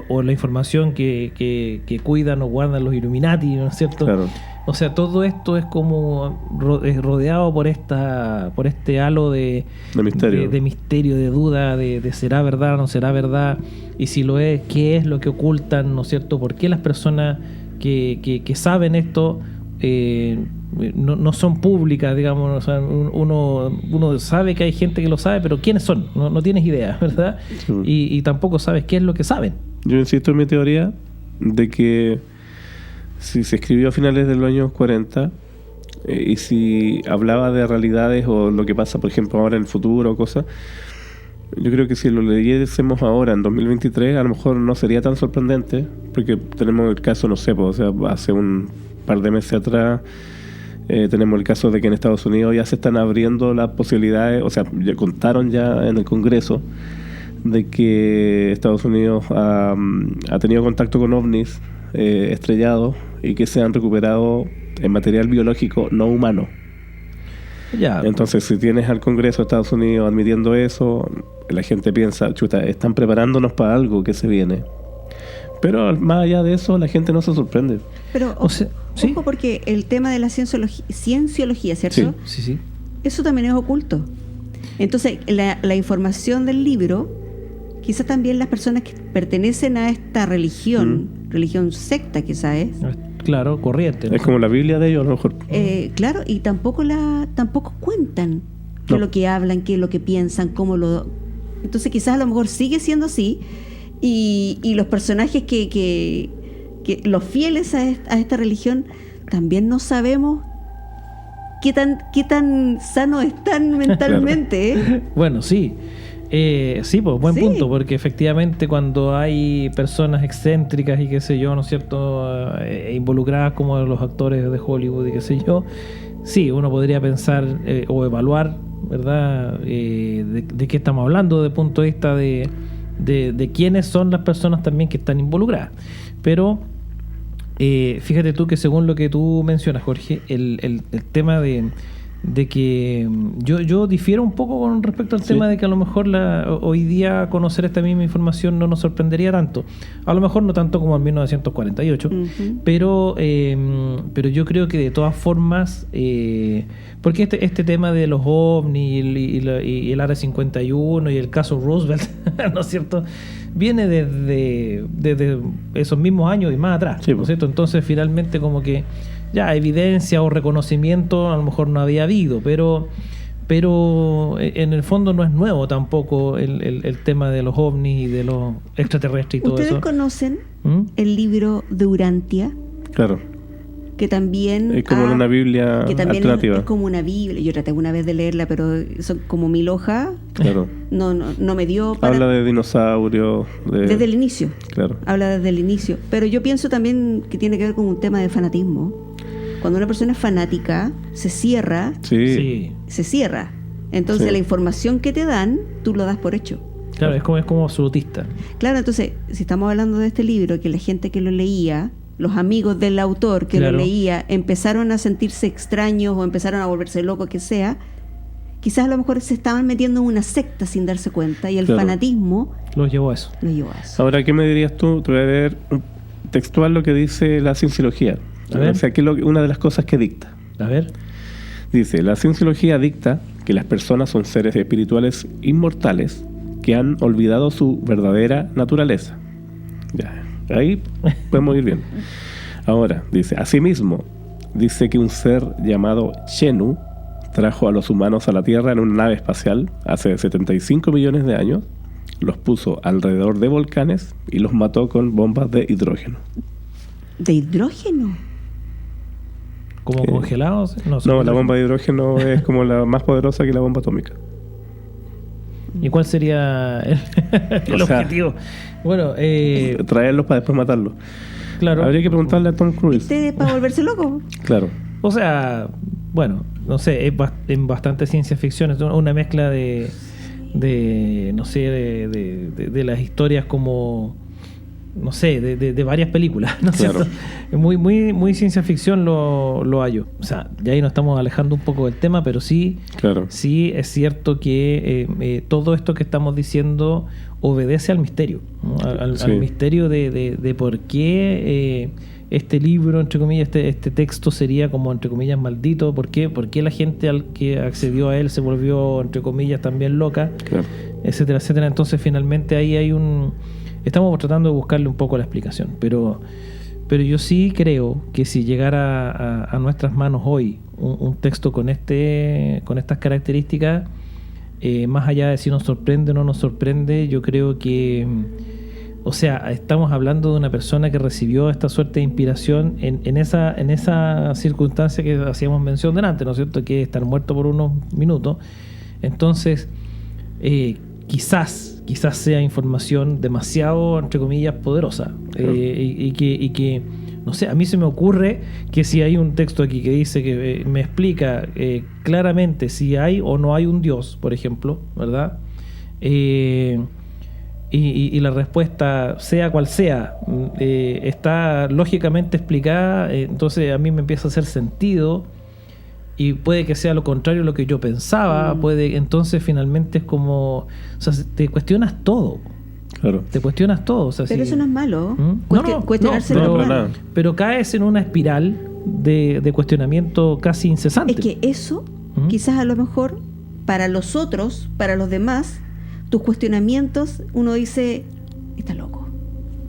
o la información que cuidan o guardan los Illuminati, ¿no es cierto? Claro, O sea, todo esto es como es rodeado por este halo de misterio. de misterio, de duda, de será verdad o no será verdad, y si lo es, qué es lo que ocultan, ¿no es cierto? ¿Por qué las personas que saben esto no son públicas, digamos? O sea, uno sabe que hay gente que lo sabe, pero ¿quiénes son? No tienes idea, ¿verdad? Sí. Y tampoco sabes qué es lo que saben. Yo insisto en mi teoría de que si se escribió a finales de los años 40 y si hablaba de realidades o lo que pasa, por ejemplo, ahora en el futuro o cosas, yo creo que si lo leyésemos ahora en 2023 a lo mejor no sería tan sorprendente, porque tenemos el caso, no sé, pues, o sea, hace un par de meses atrás tenemos el caso de que en Estados Unidos ya se están abriendo las posibilidades, o sea, ya contaron ya en el Congreso de que Estados Unidos ha tenido contacto con ovnis estrellados y que se han recuperado en material biológico no humano. Ya. Entonces, si tienes al Congreso de Estados Unidos admitiendo eso, la gente piensa, chuta, están preparándonos para algo que se viene. Pero más allá de eso, la gente no se sorprende. Pero O sea, ¿sí? ojo, porque el tema de la cienciología, ¿cierto? Sí. Eso también es oculto. Entonces, la información del libro, quizás también las personas que pertenecen a esta religión secta quizás es, Claro, corriente, ¿no? Es como la Biblia de ellos, a lo mejor. claro, y tampoco cuentan qué No. es lo que hablan, qué es lo que piensan, cómo lo... Entonces quizás a lo mejor sigue siendo así, y los personajes que los fieles a esta religión, también no sabemos qué tan sanos están mentalmente, ¿eh? Bueno, sí. Sí, pues buen Sí. punto, porque efectivamente cuando hay personas excéntricas y qué sé yo, ¿no es cierto? Involucradas como los actores de Hollywood y qué sé yo, sí, uno podría pensar o evaluar, ¿verdad? De qué estamos hablando desde el punto de vista de quiénes son las personas también que están involucradas. Pero fíjate tú que según lo que tú mencionas, Jorge, el tema de que yo difiero un poco con respecto al Sí. tema de que a lo mejor hoy día conocer esta misma información no nos sorprendería tanto. A lo mejor no tanto como en 1948, Ujú. pero yo creo que de todas formas, porque este tema de los ovnis y el Área 51 y el caso Roosevelt, ¿no es cierto?, viene desde esos mismos años y más atrás, Sí, ¿no es cierto? Entonces finalmente como que ya evidencia o reconocimiento a lo mejor no había habido, pero en el fondo no es nuevo tampoco el tema de los ovnis y de los extraterrestres y todo ¿Ustedes eso. conocen ¿Mm? el libro de Urantia? Claro. Que también Es como una Biblia que también alternativa. es como una Biblia. Yo traté una vez de leerla, pero son como 1000 hojas. Claro. No me dio para... Habla de dinosaurios. Desde el inicio. Claro. Habla desde el inicio. Pero yo pienso también que tiene que ver con un tema de fanatismo. Cuando una persona es fanática, se cierra. Sí. Sí. Se cierra. Entonces Sí. la información que te dan, tú lo das por hecho. Claro, es como absolutista. Claro, entonces, si estamos hablando de este libro, que la gente que lo leía, los amigos del autor que Claro. lo leía, empezaron a sentirse extraños o empezaron a volverse locos, que sea, quizás a lo mejor se estaban metiendo en una secta sin darse cuenta y el Claro. fanatismo Los llevó a eso. lo llevó a eso. Ahora, ¿qué me dirías tú? Te voy a leer textual lo que dice la cienciología. A ver. O sea, que una de las cosas que dicta. A ver. Dice, la cienciología dicta que las personas son seres espirituales inmortales que han olvidado su verdadera naturaleza. Ya, ahí podemos ir bien. Ahora, dice, asimismo, dice que un ser llamado Xenu trajo a los humanos a la Tierra en una nave espacial hace 75 millones de años, los puso alrededor de volcanes y los mató con bombas de hidrógeno. ¿De hidrógeno? ¿Como congelados? No, la bomba de hidrógeno es como la más poderosa que la bomba atómica. ¿Y cuál sería el O sea, objetivo? Bueno, traerlos para después matarlos. claro. Habría que preguntarle a Tom Cruise. ¿Viste? Para volverse loco. Claro. O sea, bueno, no sé, es en bastante ciencia ficción, es una mezcla de no sé, de las historias como, no sé, de varias películas, ¿no es Claro. cierto? Muy ciencia ficción lo hallo. O sea, ya ahí nos estamos alejando un poco del tema, pero sí, Claro. sí es cierto que todo esto que estamos diciendo obedece al misterio, ¿no? Al Sí. misterio de por qué este libro, entre comillas, este texto sería como, entre comillas, maldito. ¿Por qué la gente al que accedió a él se volvió, entre comillas, también loca? Claro. Etcétera, etcétera. Entonces, finalmente ahí hay estamos tratando de buscarle un poco la explicación, pero yo sí creo que si llegara a nuestras manos hoy un texto con estas características, más allá de si nos sorprende o no nos sorprende, yo creo que, o sea, estamos hablando de una persona que recibió esta suerte de inspiración en esa circunstancia que hacíamos mención delante, ¿no es cierto?, que es estar muerto por unos minutos. Entonces, quizás sea información demasiado, entre comillas, poderosa. Claro. Y que, no sé, a mí se me ocurre que si hay un texto aquí que dice que me explica claramente si hay o no hay un Dios, por ejemplo, ¿verdad? Y la respuesta, sea cual sea, está lógicamente explicada, entonces a mí me empieza a hacer sentido. Y puede que sea lo contrario a lo que yo pensaba, entonces finalmente es como, o sea, te cuestionas todo. Claro. Te cuestionas todo. O sea, Pero si- eso no es malo. ¿Mm? Cuestionarse no, no es para malo. nada. pero caes en una espiral de cuestionamiento casi incesante. Es que eso, ¿Mm? quizás a lo mejor, para los otros, para los demás, tus cuestionamientos, uno dice, está loco.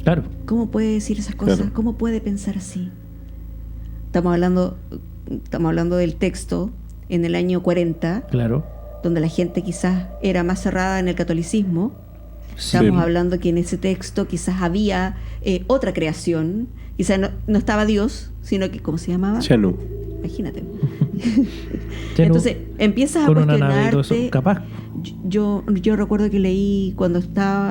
Claro. ¿Cómo puede decir esas cosas? Claro. ¿Cómo puede pensar así? Estamos hablando del texto en el año 40, Claro. donde la gente quizás era más cerrada en el catolicismo. Sí. Estamos hablando que en ese texto quizás había otra creación. Quizás no estaba Dios, sino que, ¿cómo se llamaba? Xenu. Imagínate. Xenu, Entonces empiezas a con una nave y todo cuestionarte. eso. Capaz. Yo recuerdo que leí, cuando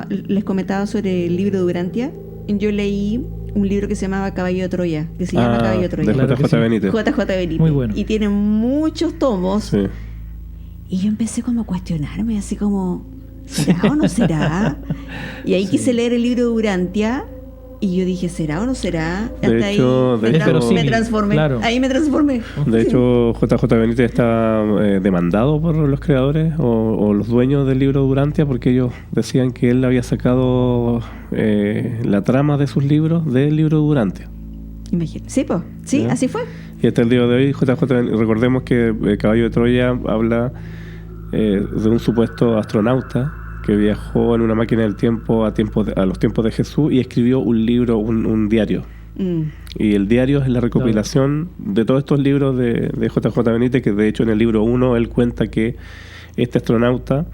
les comentaba sobre el libro de Durantia, yo leí un libro que se llamaba Caballo de Troya, que se llama Caballo de Troya. de Claro que JJ sí. Benítez. JJ Benítez. Muy bueno. Y tiene muchos tomos. Sí. Y yo empecé como a cuestionarme, así como, ¿será o no será? Y ahí quise leer el libro de Durantia y yo dije, ¿será o no será? De hecho, ahí Es verosímil, me transformé. claro. Ahí me transformé. De hecho, JJ Benítez está demandado por los creadores o los dueños del libro Durantia porque ellos decían que él había sacado la trama de sus libros del libro Durantia. Imagínate. Sí, pues. Sí, ¿Ya? así fue. Y hasta el día de hoy, recordemos que Caballo de Troya habla de un supuesto astronauta que viajó en una máquina del tiempo a los tiempos de Jesús y escribió un libro, un diario. Mm. Y el diario es la recopilación de todos estos libros de JJ Benítez, que de hecho en el libro 1 él cuenta que este astronauta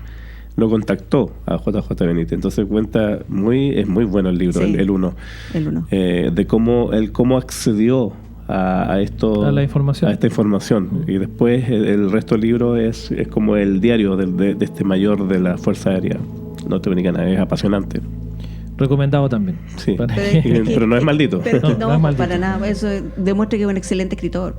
lo contactó a JJ Benítez. Entonces cuenta es muy bueno el libro, Sí. el 1. El uno. De cómo accedió a esto, A la información. a esta información. Y después el resto del libro es como el diario de este mayor de la Fuerza Aérea Norteamericana. Es apasionante. Recomendado también. Sí. Para- Pero no es maldito. Pero No, no es maldito. para nada. Eso demuestra que es un excelente escritor.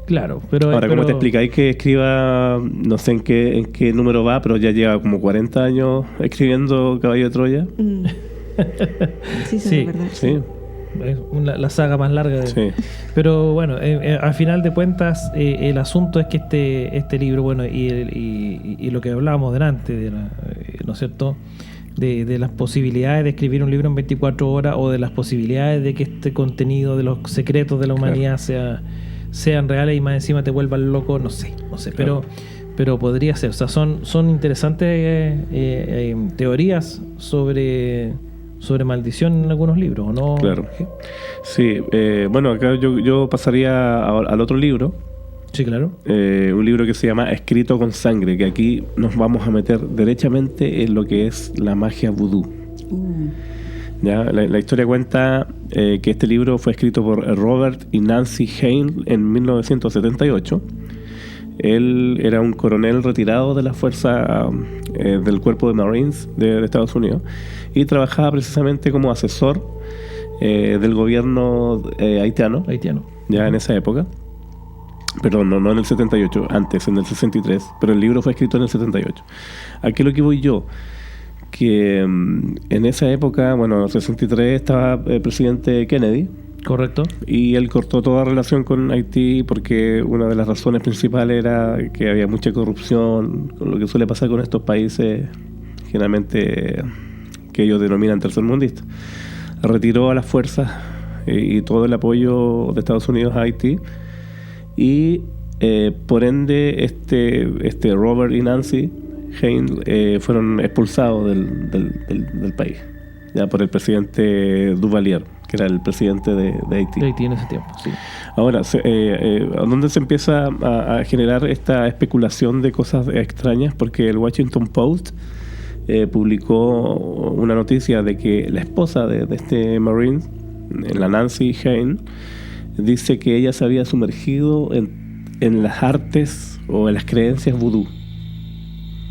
Claro, pero... Ahora, ¿cómo pero- te explicáis que escriba, no sé en qué número va, pero ya lleva como 40 años escribiendo Caballo de Troya? Mm. Sí, eso Sí, es verdad. Sí, Es la saga más larga de... sí. Pero bueno, al final de cuentas, el asunto es que este libro, bueno, y lo que hablábamos delante, ¿no es cierto?, de las posibilidades de escribir un libro en 24 horas o de las posibilidades de que este contenido de los secretos de la humanidad sean reales y más encima te vuelvan loco, no sé, Claro. pero podría ser. O sea, son interesantes teorías sobre maldición en algunos libros, ¿o no? Claro. Sí, bueno, acá yo pasaría al otro libro, Sí, claro. un libro que se llama Escrito con Sangre, que aquí nos vamos a meter derechamente en lo que es la magia vudú. ¿Ya? La historia cuenta que este libro fue escrito por Robert y Nancy Hale en 1978. Él era un coronel retirado de la fuerza del cuerpo de Marines de Estados Unidos y trabajaba precisamente como asesor del gobierno haitiano, ya en esa época. Perdón, no en el 78, antes, en el 63, pero el libro fue escrito en el 78. Aquí lo que voy yo, que en esa época, bueno, en el 63 estaba el presidente Kennedy, Correcto. y él cortó toda relación con Haití porque una de las razones principales era que había mucha corrupción, con lo que suele pasar con estos países generalmente que ellos denominan tercermundistas. Retiró a las fuerzas y todo el apoyo de Estados Unidos a Haití, y por ende este Robert y Nancy Hale fueron expulsados del país, ya por el presidente Duvalier, que era el presidente de Haití. De Haití en ese tiempo, sí. Ahora, ¿dónde se empieza a generar esta especulación de cosas extrañas? Porque el Washington Post publicó una noticia de que la esposa de este Marine, la Nancy Hale, dice que ella se había sumergido en las artes o en las creencias vudú.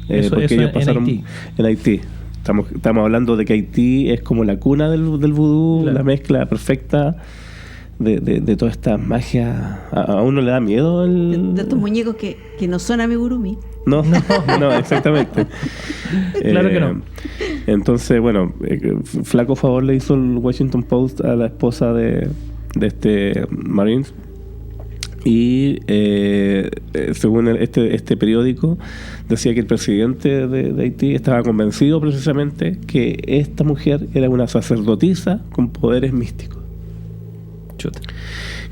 Porque eso ellos en pasaron Haití. en Haití. Estamos hablando de que Haití es como la cuna del vudú, Claro. la mezcla perfecta de toda esta magia. ¿A uno le da miedo De estos muñecos que no son amigurumi. No, no, exactamente. Claro que no. Entonces, bueno, flaco favor le hizo el Washington Post a la esposa de este Marines. Y según este periódico, decía que el presidente de Haití estaba convencido precisamente que esta mujer era una sacerdotisa con poderes místicos. Chuta.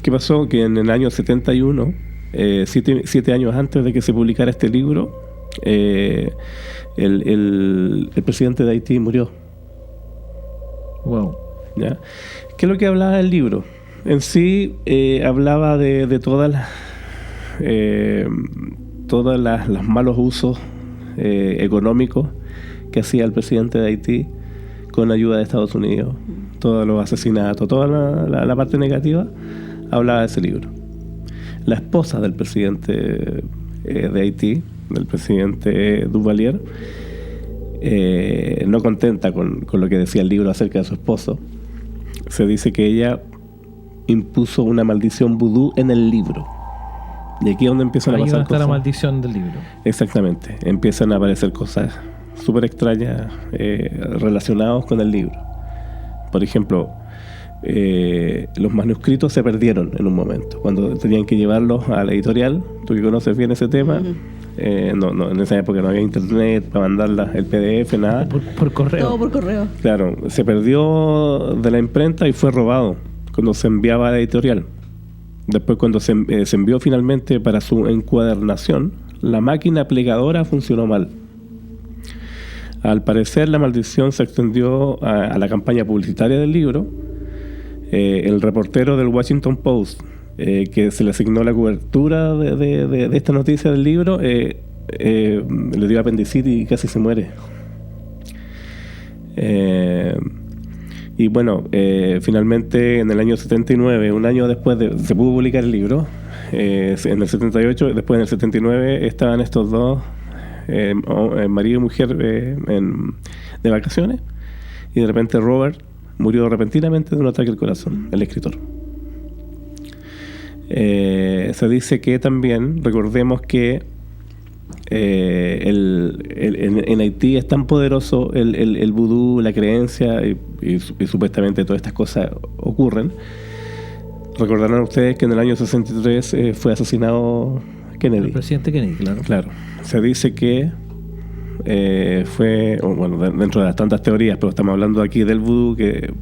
¿Qué pasó? Que en el año 71, 7 años antes de que se publicara este libro, el presidente de Haití murió. Wow. ¿Ya? ¿Qué es lo que hablaba el libro? En sí hablaba de todas las malos usos económicos que hacía el presidente de Haití con ayuda de Estados Unidos, todos los asesinatos, toda la parte negativa, hablaba de ese libro. La esposa del presidente de Haití, del presidente Duvalier, no contenta con lo que decía el libro acerca de su esposo, se dice que ella impuso una maldición vudú en el libro. Y aquí es donde empiezan Ahí a pasar va a estar cosas. la maldición del libro. Exactamente. Empiezan a aparecer cosas súper extrañas relacionadas con el libro. Por ejemplo, los manuscritos se perdieron en un momento. Cuando tenían que llevarlos a la editorial, tú que conoces bien ese tema, no, en esa época no había internet para mandar el PDF, nada. Por correo. Todo por correo. Claro, se perdió de la imprenta y fue robado cuando se enviaba a la editorial. Después, cuando se envió finalmente para su encuadernación, la máquina plegadora funcionó mal. Al parecer, la maldición se extendió a la campaña publicitaria del libro. El reportero del Washington Post, que se le asignó la cobertura de esta noticia del libro, le dio apendicitis y casi se muere. Y bueno, finalmente en el año 79, un año después se pudo publicar el libro, en el 78, después en el 79 estaban estos dos, marido y mujer, de vacaciones, y de repente Robert murió repentinamente de un ataque al corazón, el escritor. Se dice que también, recordemos que en Haití es tan poderoso el vudú, la creencia y supuestamente todas estas cosas ocurren. Recordarán ustedes que en el año 63 fue asesinado Kennedy. El presidente Kennedy, claro. Claro. Se dice que fue, bueno, dentro de las tantas teorías, pero estamos hablando aquí del vudú, que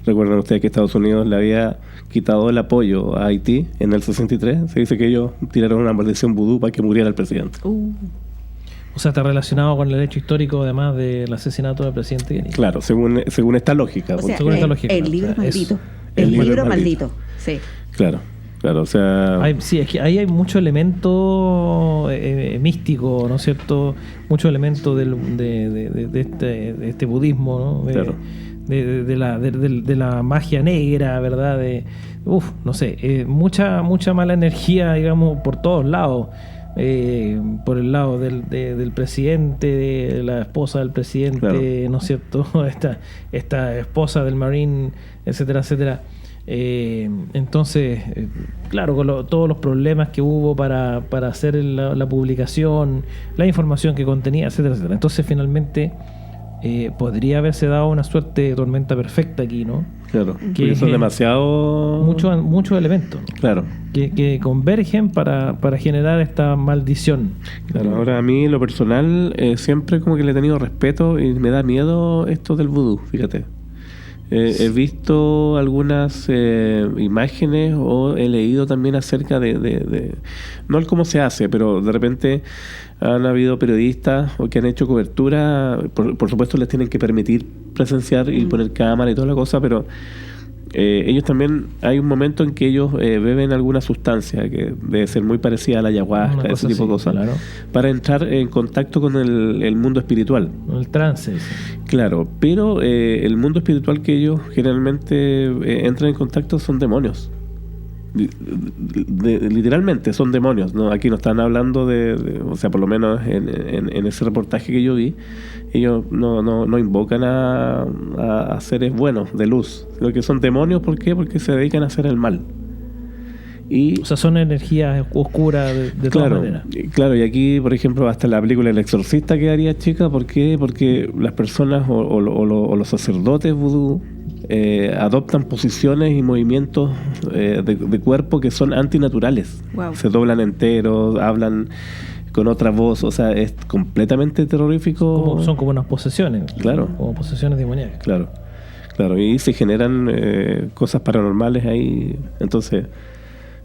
recuerdan ustedes que Estados Unidos le había quitado el apoyo a Haití en el 63. Se dice que ellos tiraron una maldición vudú para que muriera el presidente. O sea, está relacionado con el hecho histórico, además del asesinato del presidente Kennedy. Claro, según esta lógica. O sea, según esta lógica, el libro o sea, maldito. el El libro libro maldito. maldito, sí. Claro, o sea... Sí, es que ahí hay mucho elemento místico, ¿no es cierto? Mucho elemento de este budismo, ¿no? Claro. De la magia negra, ¿verdad? No sé, mucha mala energía, digamos, por todos lados. Por el lado del presidente, de la esposa del presidente, Claro. ¿no es cierto? Esta esposa del Marine, etcétera, etcétera. Entonces, claro, con todos los problemas que hubo para hacer la publicación, la información que contenía, etcétera, etcétera. Entonces, finalmente, podría haberse dado una suerte de tormenta perfecta aquí, ¿no? Claro, Que- porque son que- demasiado... Muchos elementos, ¿no? Claro. que convergen para generar esta maldición. Claro, ahora a mí en lo personal siempre como que le he tenido respeto y me da miedo esto del vudú, fíjate. He visto algunas imágenes o he leído también acerca de no el cómo se hace, pero de repente han habido periodistas o que han hecho cobertura, por supuesto les tienen que permitir presenciar y poner cámara y toda la cosa, pero ellos también, hay un momento en que ellos beben alguna sustancia que debe ser muy parecida a la ayahuasca, Una ese cosa tipo de así, cosas, claro. para entrar en contacto con el mundo espiritual. El trance. Claro, pero el mundo espiritual que ellos generalmente entran en contacto son demonios. Literalmente son demonios, ¿no? Aquí no están hablando o sea, por lo menos en ese reportaje que yo vi, ellos no invocan a seres buenos de luz, sino que son demonios. ¿Por qué? Porque se dedican a hacer el mal. Y O sea, son energías oscuras de todas maneras. Claro, y aquí, por ejemplo, hasta la película El Exorcista quedaría chica. ¿Por qué? Porque las personas o los sacerdotes vudú adoptan posiciones y movimientos de cuerpo que son antinaturales. Wow. Se doblan enteros, hablan con otra voz, o sea, es completamente terrorífico. Son como unas posesiones. Claro. Como posesiones demoníacas. Claro, y se generan cosas paranormales ahí, entonces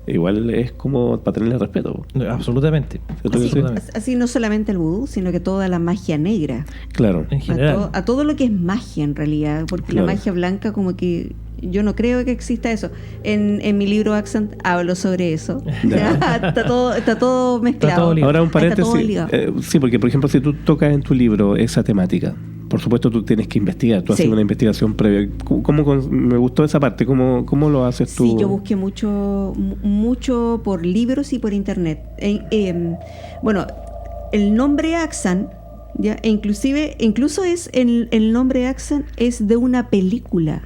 igual es como para tenerle respeto. Absolutamente. Entonces, Absolutamente. Así no solamente el vudú, sino que toda la magia negra. Claro, En general. A todo lo que es magia en realidad, porque Claro. la magia blanca como que yo no creo que exista eso. En mi libro Accent hablo sobre eso. Ya. está todo mezclado. todo ligado. Ahora un Está todo paréntesis. ligado. Sí, porque por ejemplo, si tú tocas en tu libro esa temática, por supuesto tú tienes que investigar, tú haces Sí. una investigación previa. Me gustó esa parte, ¿cómo lo haces tú? Sí, yo busqué mucho por libros y por internet. Bueno, el nombre Axan, ya, incluso es el nombre Axan es de una película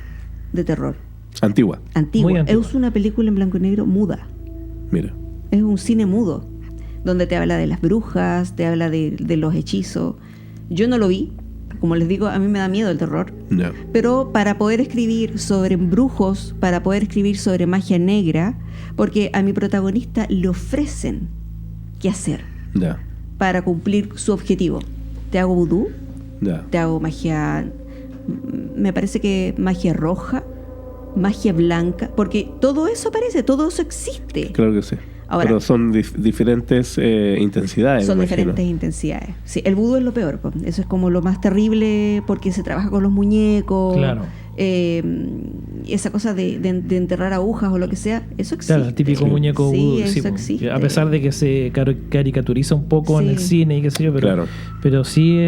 de terror Antigua, antigua. Muy antigua. Es una película en blanco y negro muda. mira. Es un cine mudo, donde te habla de las brujas, te habla de los hechizos. Yo no lo vi, como les digo, a mí me da miedo el terror. Ya. Pero para poder escribir sobre brujos, para poder escribir sobre magia negra, porque a mi protagonista le ofrecen qué hacer Ya. para cumplir su objetivo. Te hago vudú, Ya. te hago magia, me parece que magia roja, magia blanca, porque todo eso aparece, todo eso existe. Claro que sí. Ahora- Pero son diferentes intensidades. Son me imagino. diferentes intensidades. Sí, el vudú es lo peor, pues. Eso es como lo más terrible porque se trabaja con los muñecos. Claro. Esa cosa de enterrar agujas o lo que sea, eso existe. Claro, el típico muñeco Sí, vudú, eso po. existe. A pesar de que se caricaturiza un poco en Sí. el cine y qué sé yo, pero, Claro. pero sí,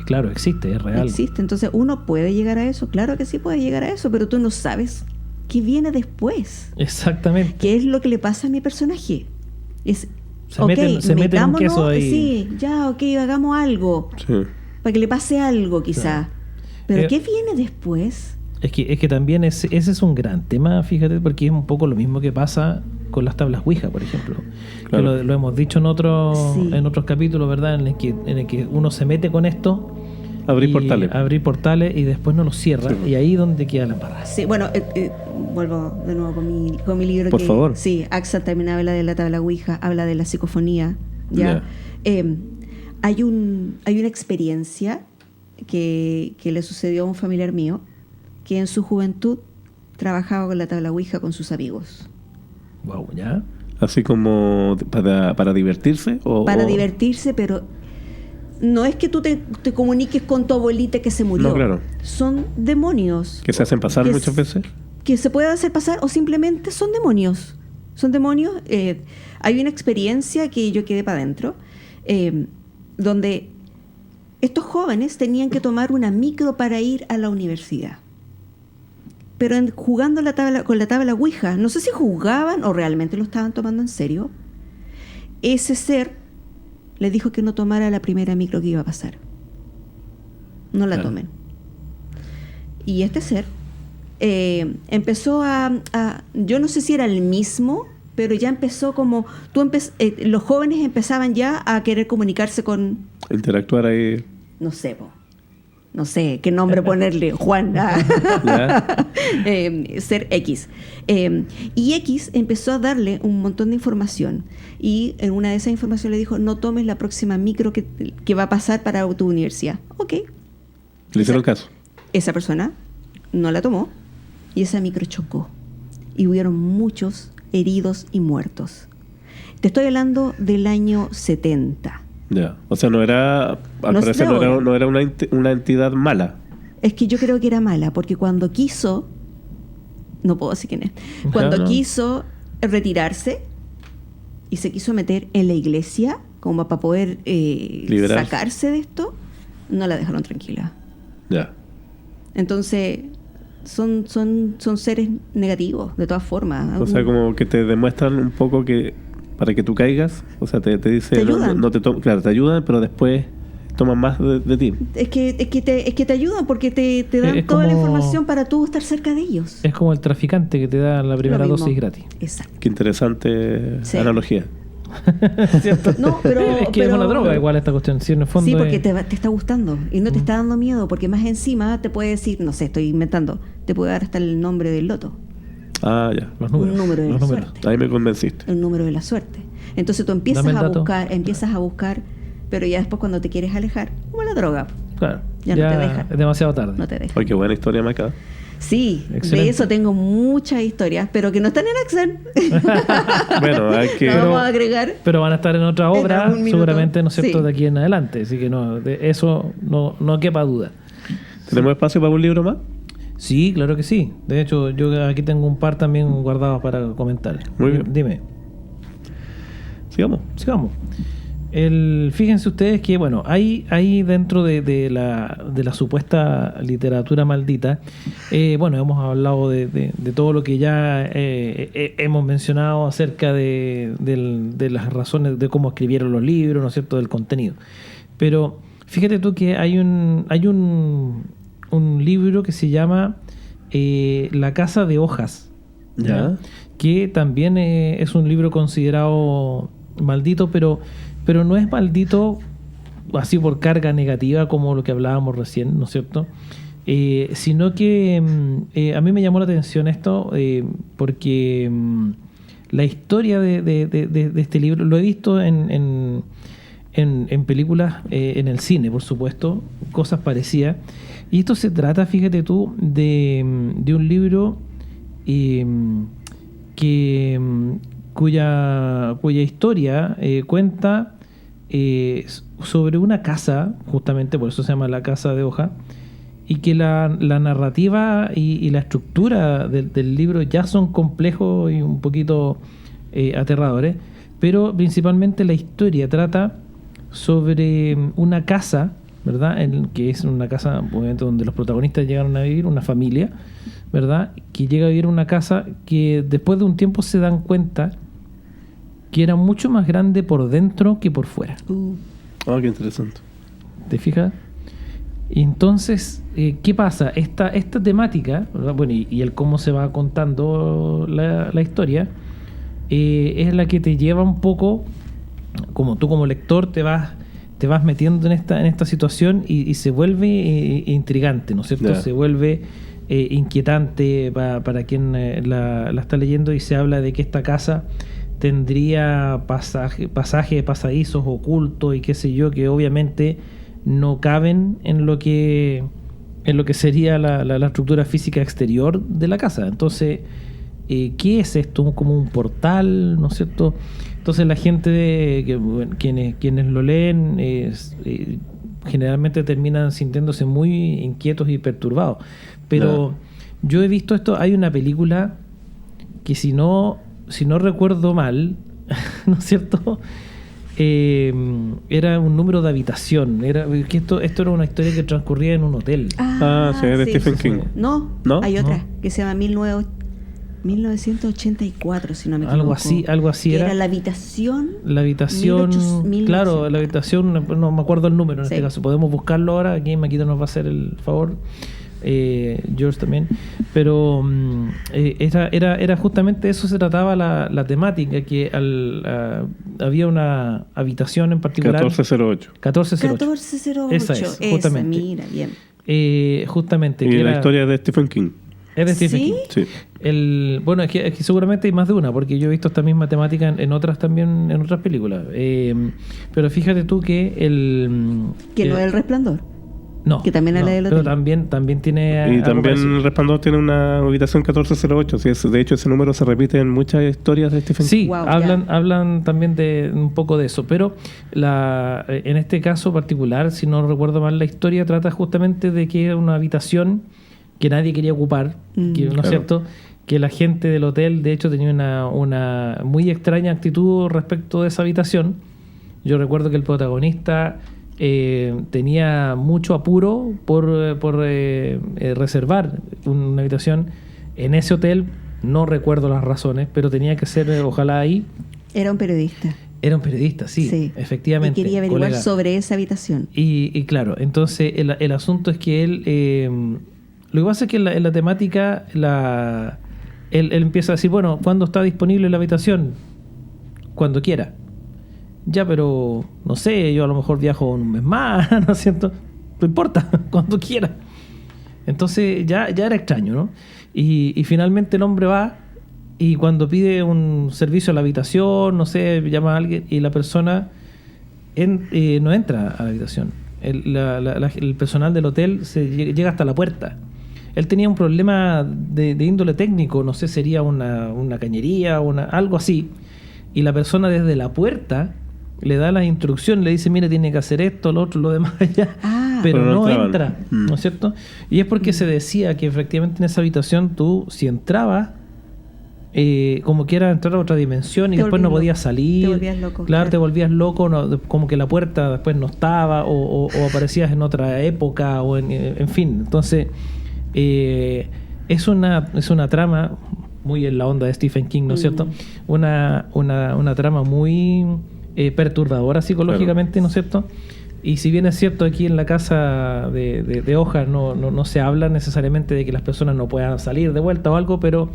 claro, existe, es real. Existe. Entonces, uno puede llegar a eso. Claro que sí puede llegar a eso, pero tú no sabes qué viene después. Exactamente. ¿Qué es lo que le pasa a mi personaje? Es, Se mete un metámonos, queso ahí. Sí, ya, ok, hagamos algo. Sí. Para que le pase algo, quizá. Pero ¿qué viene después? Es que también ese es un gran tema, fíjate, porque es un poco lo mismo que pasa con las tablas Ouija, por ejemplo. Claro. Que lo hemos dicho en otros capítulos, ¿verdad? En el que uno se mete con esto. Abrir portales. Abrir portales y después no los cierra. Sí. Y ahí es donde queda la embarrada. Sí, bueno, vuelvo de nuevo con mi libro. Por favor. Sí, Aksan también habla de la tabla Ouija, habla de la psicofonía. ¿Ya? Hay una experiencia que le sucedió a un familiar mío que en su juventud trabajaba con la tabla Ouija con sus amigos. Wow, ¿ya? Así como para divertirse. Para divertirse, pero no es que tú te comuniques con tu abuelita que se murió. No, claro. Son demonios. Que se hacen pasar muchas veces. Que se puede hacer pasar o simplemente son demonios. Son demonios. Hay una experiencia que yo quedé para adentro, donde estos jóvenes tenían que tomar una micro para ir a la universidad. Pero jugando con la tabla Ouija, no sé si jugaban o realmente lo estaban tomando en serio, ese ser les dijo que no tomara la primera micro que iba a pasar. No la tomen. Y este ser empezó yo no sé si era el mismo, pero ya empezó como... los jóvenes empezaban ya a querer comunicarse con... Interactuar ahí. No sé qué nombre ponerle, Juan. Ser X. Y X empezó a darle un montón de información. Y en una de esas informaciones le dijo, no tomes la próxima micro que va a pasar para tu universidad. Ok. Le hicieron caso. Esa persona no la tomó y esa micro chocó. Y hubieron muchos heridos y muertos. Te estoy hablando del año 70. Ya, o sea, no era, al parecer no era una entidad mala. Es que yo creo que era mala, porque cuando quiso, no puedo decir quién es, cuando quiso retirarse y se quiso meter en la iglesia, como para poder sacarse de esto, no la dejaron tranquila. Ya. Entonces, son seres negativos, de todas formas. O sea, como que te demuestran un poco que para que tú caigas, o sea, te dice... Te ayudan. Claro, te ayudan, pero después toman más de ti. Es que te ayudan porque te dan toda la información para tú estar cerca de ellos. Es como el traficante que te da la primera dosis gratis. Exacto. Qué interesante analogía. ¿Cierto? No, pero es que es una droga igual esta cuestión. Sí, en el fondo sí, porque te está gustando y no te está dando miedo, porque más encima te puede decir, no sé, estoy inventando, te puede dar hasta el nombre del loto. Ah, ya. Los números. Un número de la suerte. Ahí me convenciste. El número de la suerte. Entonces tú empiezas a buscar, pero ya después cuando te quieres alejar, como la droga. Claro. Ya no te deja. Es demasiado tarde. No te deja. Oye, qué buena historia me acaba. Sí, excelente. De eso tengo muchas historias, pero que no están en Aksan. Bueno, hay que... No vamos a agregar. Pero van a estar en otra obra, seguramente, ¿no es cierto?, Sí. de aquí en adelante. Así que no, de eso no quepa duda. ¿Tenemos espacio para un libro más? Sí, claro que sí. De hecho, yo aquí tengo un par también guardados para comentar. Muy bien. Dime. Sigamos. Fíjense ustedes que, bueno, hay dentro de la supuesta literatura maldita, bueno, hemos hablado de todo lo que ya hemos mencionado acerca de las razones de cómo escribieron los libros, ¿no es cierto?, del contenido. Pero fíjate tú que hay un libro que se llama La Casa de Hojas, Ya. que también es un libro considerado maldito, pero no es maldito así por carga negativa como lo que hablábamos recién, ¿no es cierto? Sino que a mí me llamó la atención esto porque la historia de este libro lo he visto en películas, en el cine, por supuesto, cosas parecidas. Y esto se trata, fíjate tú, de un libro cuya historia cuenta sobre una casa, justamente por eso se llama La Casa de Hoja, y que la narrativa y la estructura del libro ya son complejos y un poquito aterradores, pero principalmente la historia trata sobre una casa, ¿verdad?, que es una casa, obviamente, donde los protagonistas llegaron a vivir, una familia, ¿verdad?, que llega a vivir en una casa que después de un tiempo se dan cuenta que era mucho más grande por dentro que por fuera. Ah, qué interesante. ¿Te fijas? Y entonces, ¿qué pasa? Esta temática, ¿verdad? Bueno, y el cómo se va contando la historia, es la que te lleva un poco, como tú como lector te vas metiendo en esta situación y se vuelve intrigante, ¿no es cierto? Yeah. Se vuelve inquietante para quien la está leyendo, y se habla de que esta casa tendría pasajes pasadizos ocultos y qué sé yo, que obviamente no caben en lo que sería la estructura física exterior de la casa. Entonces, ¿qué es esto? Como un portal, ¿no es cierto? Entonces la gente, quienes lo leen, generalmente terminan sintiéndose muy inquietos y perturbados. Pero yo he visto esto, hay una película que si no recuerdo mal, ¿no es cierto? Era un número de habitación. Que esto era una historia que transcurría en un hotel. Sí, es de Stephen King. No, ¿No? hay otra No. que se llama 1984, si no me equivoco. Algo así que era. era la habitación. La habitación, 1800. claro, la habitación, no me acuerdo el número en Sí. este caso. Podemos buscarlo ahora. Aquí Maquito nos va a hacer el favor. George también. Pero era justamente eso, se trataba la temática, que había una habitación en particular. 1408. 1408. 1408. Esa es, justamente. Mira, bien. Justamente. Y que la era- historia es de Stephen King. es de Stephen ¿Sí? King. Sí. Bueno, es que seguramente hay más de una, porque yo he visto esta misma temática en otras también, en otras películas. Pero fíjate tú que Que no es El Resplandor. no, que también habla del pero hotel. también tiene Y algo también parecido. el Resplandor tiene una habitación 1408. Sí, de hecho, ese número se repite en muchas historias de Stephen King. Sí, Wow, hablan también de un poco de eso, pero en este caso particular, si no recuerdo mal, la historia trata justamente de que era una habitación que nadie quería ocupar, que, ¿no es Claro. cierto? Que la gente del hotel, de hecho, tenía una muy extraña actitud respecto de esa habitación. Yo recuerdo que el protagonista tenía mucho apuro por reservar una habitación en ese hotel. No recuerdo las razones, pero tenía que ser, ojalá ahí. Era un periodista. Era un periodista, sí, efectivamente. Y quería averiguar colega. sobre esa habitación. Y claro, entonces el asunto es que él... lo que pasa es que en la temática él empieza a decir, bueno, ¿cuándo está disponible la habitación? Cuando quiera. Ya, pero no sé, yo a lo mejor viajo un mes más, ¿no es cierto? No importa, cuando quiera. Entonces ya era extraño, ¿no? Y finalmente el hombre va, y cuando pide un servicio a la habitación, no sé, llama a alguien, y la persona no entra a la habitación. El personal del hotel llega hasta la puerta. Él tenía un problema de índole técnico, no sé, sería una cañería, algo así. Y la persona desde la puerta le da las instrucciones, le dice, mire, tiene que hacer esto, lo otro, lo demás allá. Pero Pero no no entraban. entra, ¿no es cierto? Y es porque se decía que efectivamente en esa habitación tú, si entrabas, como que era entrar a otra dimensión y Te después no volvías podías loco. salir. Te volvías loco, Claro, claro. te volvías loco, como que la puerta después no estaba, o aparecías en otra época, o en fin. Entonces, es una trama muy en la onda de Stephen King, ¿no es cierto? Una trama muy perturbadora psicológicamente, ¿no es cierto? Y si bien es cierto, aquí en la casa de Hojas no se habla necesariamente de que las personas no puedan salir de vuelta o algo, pero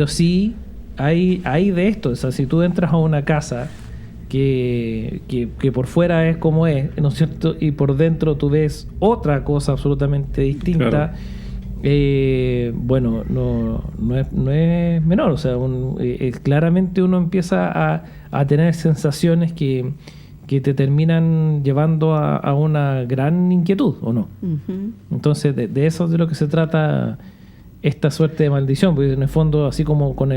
sí hay de esto. O sea, si tú entras a una casa que por fuera es como es, ¿no es cierto? Y por dentro tú ves otra cosa absolutamente distinta. Claro. Bueno, no es menor. O sea, claramente uno empieza a tener sensaciones que te terminan llevando a una gran inquietud, ¿o no? Ujú. Entonces, de eso es de lo que se trata esta suerte de maldición, porque en el fondo, así como con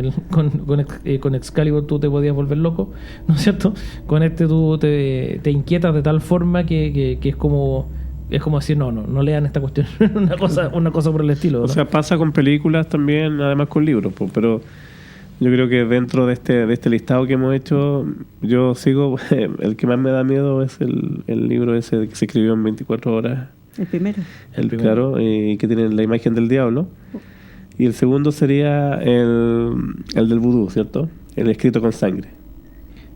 Excalibur tú te podías volver loco, ¿no es cierto? Con tú te inquietas de tal forma que es como decir, no lean esta cuestión, una cosa por el estilo, ¿no? O sea, pasa con películas también, además con libros, pues, pero yo creo que dentro de este listado que hemos hecho, yo sigo, el que más me da miedo es el libro ese que se escribió en 24 horas. El primero. El primero. Claro, que tiene la imagen del diablo. Y el segundo sería el del vudú, ¿cierto? El escrito con sangre.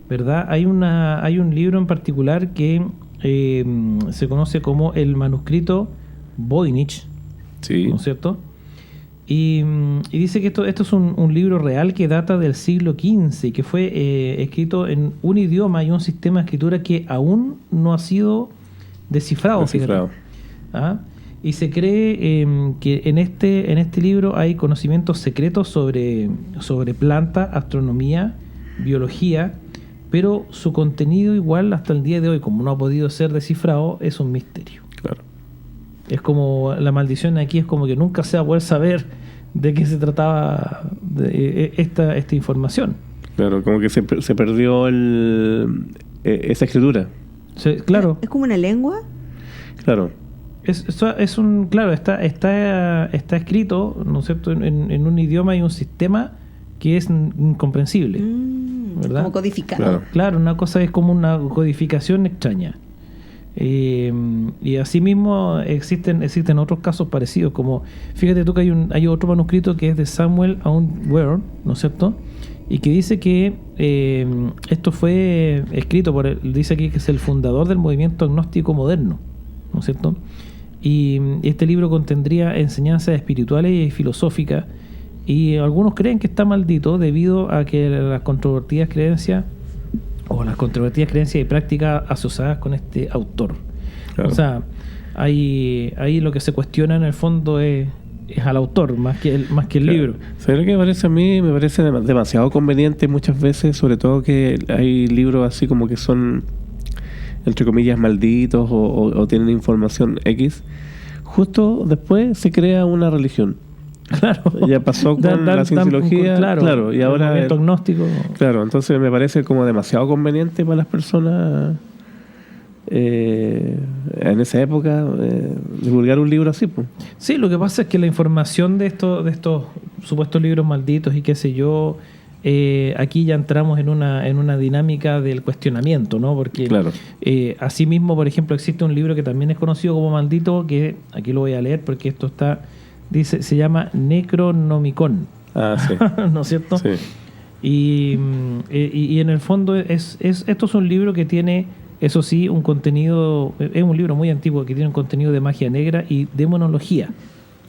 ¿Verdad? Hay un libro en particular que se conoce como el manuscrito Voynich, Sí. ¿no es cierto? Y dice que esto es un libro real que data del siglo XV y que fue escrito en un idioma y un sistema de escritura que aún no ha sido descifrado. Descifrado. Fíjate. ¿Ah? Y se cree que en este libro hay conocimientos secretos sobre planta, astronomía, biología, pero su contenido igual hasta el día de hoy, como no ha podido ser descifrado, es un misterio. Claro. Es como la maldición aquí, es como que nunca se va a poder saber de qué se trataba esta información. Claro, como que se perdió esa escritura. Claro, ¿Es como una lengua? Claro. claro, está escrito, ¿no es cierto?, en un idioma y un sistema que es incomprensible, ¿verdad? Como codificado. Claro. Claro, una cosa es como una codificación extraña. Y asimismo existen otros casos parecidos, como fíjate tú que hay otro manuscrito que es de Samuel Aunweir, ¿no es cierto? Y que dice que esto fue escrito por él, dice aquí que es el fundador del movimiento agnóstico moderno, ¿no es cierto? Y este libro contendría enseñanzas espirituales y filosóficas, y algunos creen que está maldito debido a que las controvertidas creencias y prácticas asociadas con este autor. Claro. O sea, ahí lo que se cuestiona en el fondo es al autor más que el Claro. libro. ¿Sabes lo que me parece a mí? Me parece demasiado conveniente muchas veces, sobre todo que hay libros así como que son, entre comillas, malditos o tienen información X. Justo después se crea una religión. Claro. Ya pasó con la cienciología, claro, y el ahora movimiento agnóstico. Claro, entonces me parece como demasiado conveniente para las personas en esa época divulgar un libro así, pues. Sí, lo que pasa es que la información de estos supuestos libros malditos y qué sé yo, aquí ya entramos en una dinámica del cuestionamiento, ¿no? Porque Claro. asimismo, por ejemplo, existe un libro que también es conocido como maldito, que aquí lo voy a leer porque esto se llama Necronomicon. Ah, sí. ¿No es cierto? Sí. Y en el fondo esto es un libro que tiene, eso sí, un contenido, es un libro muy antiguo que tiene un contenido de magia negra y demonología.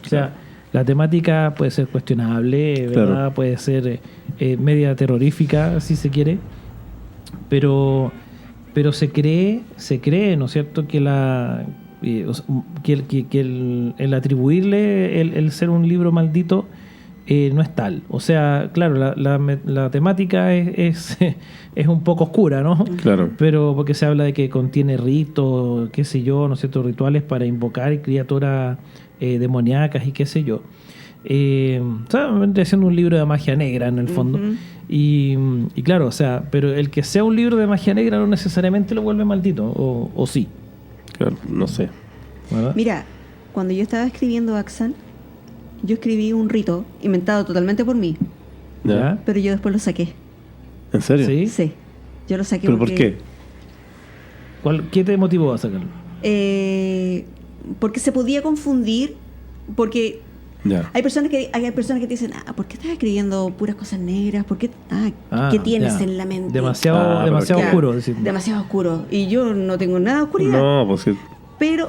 O sea, la temática puede ser cuestionable, ¿verdad? Claro. Puede ser media terrorífica, si se quiere, pero se cree, ¿no es cierto?, que el atribuirle el ser un libro maldito no es tal. O sea, claro, la temática es un poco oscura, ¿no? Claro. Pero porque se habla de que contiene ritos, qué sé yo, ¿no es cierto?, rituales para invocar criaturas demoníacas y qué sé yo. O sea, vendría siendo un libro de magia negra en el fondo. Ujú. Y claro, o sea, pero el que sea un libro de magia negra no necesariamente lo vuelve maldito, o sí, Claro, no sé. ¿verdad? Mira, cuando yo estaba escribiendo Axan, yo escribí un rito inventado totalmente por mí, ¿Ya? pero yo después lo saqué. ¿En serio? ¿Sí? Sí, yo lo saqué ¿Pero por porque, qué? ¿Qué te motivó a sacarlo? porque se podía confundir, porque Ya. hay personas que te dicen, ¿por qué estás escribiendo puras cosas negras? ¿Por qué? ¿Qué tienes ya. en la mente? Demasiado pero Ya, oscuro. Decir. demasiado oscuro. Y yo no tengo nada de oscuridad. No, pues sí. Pero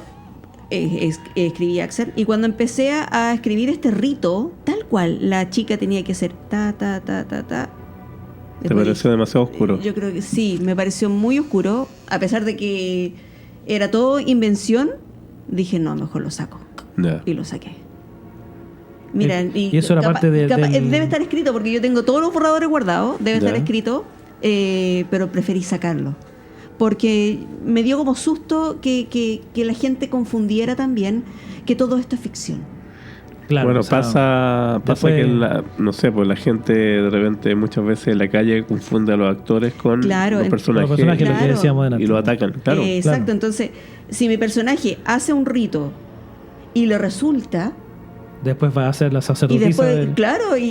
escribí Axel, y cuando empecé a escribir este rito, tal cual la chica tenía que hacer ta. ¿Te Después pareció demasiado oscuro? Yo creo que sí, me pareció muy oscuro, a pesar de que era todo invención. Dije, no, mejor lo saco. Ya. Y lo saqué. Mira, Y eso era parte del- debe estar escrito, porque yo tengo todos los borradores guardados, debe Ya. estar escrito, pero preferí sacarlo. Porque me dio como susto que la gente confundiera también que todo esto es ficción. Claro, Bueno, o sea, pasa después- que no sé, pues la gente de repente muchas veces en la calle confunde a los actores con Claro, los personajes, los personajes, lo que Claro. decíamos delante. y lo atacan. Claro. Exacto, claro. entonces, si mi personaje hace un rito y le resulta, Después va a ser la y sacerdotisa después, del- claro, y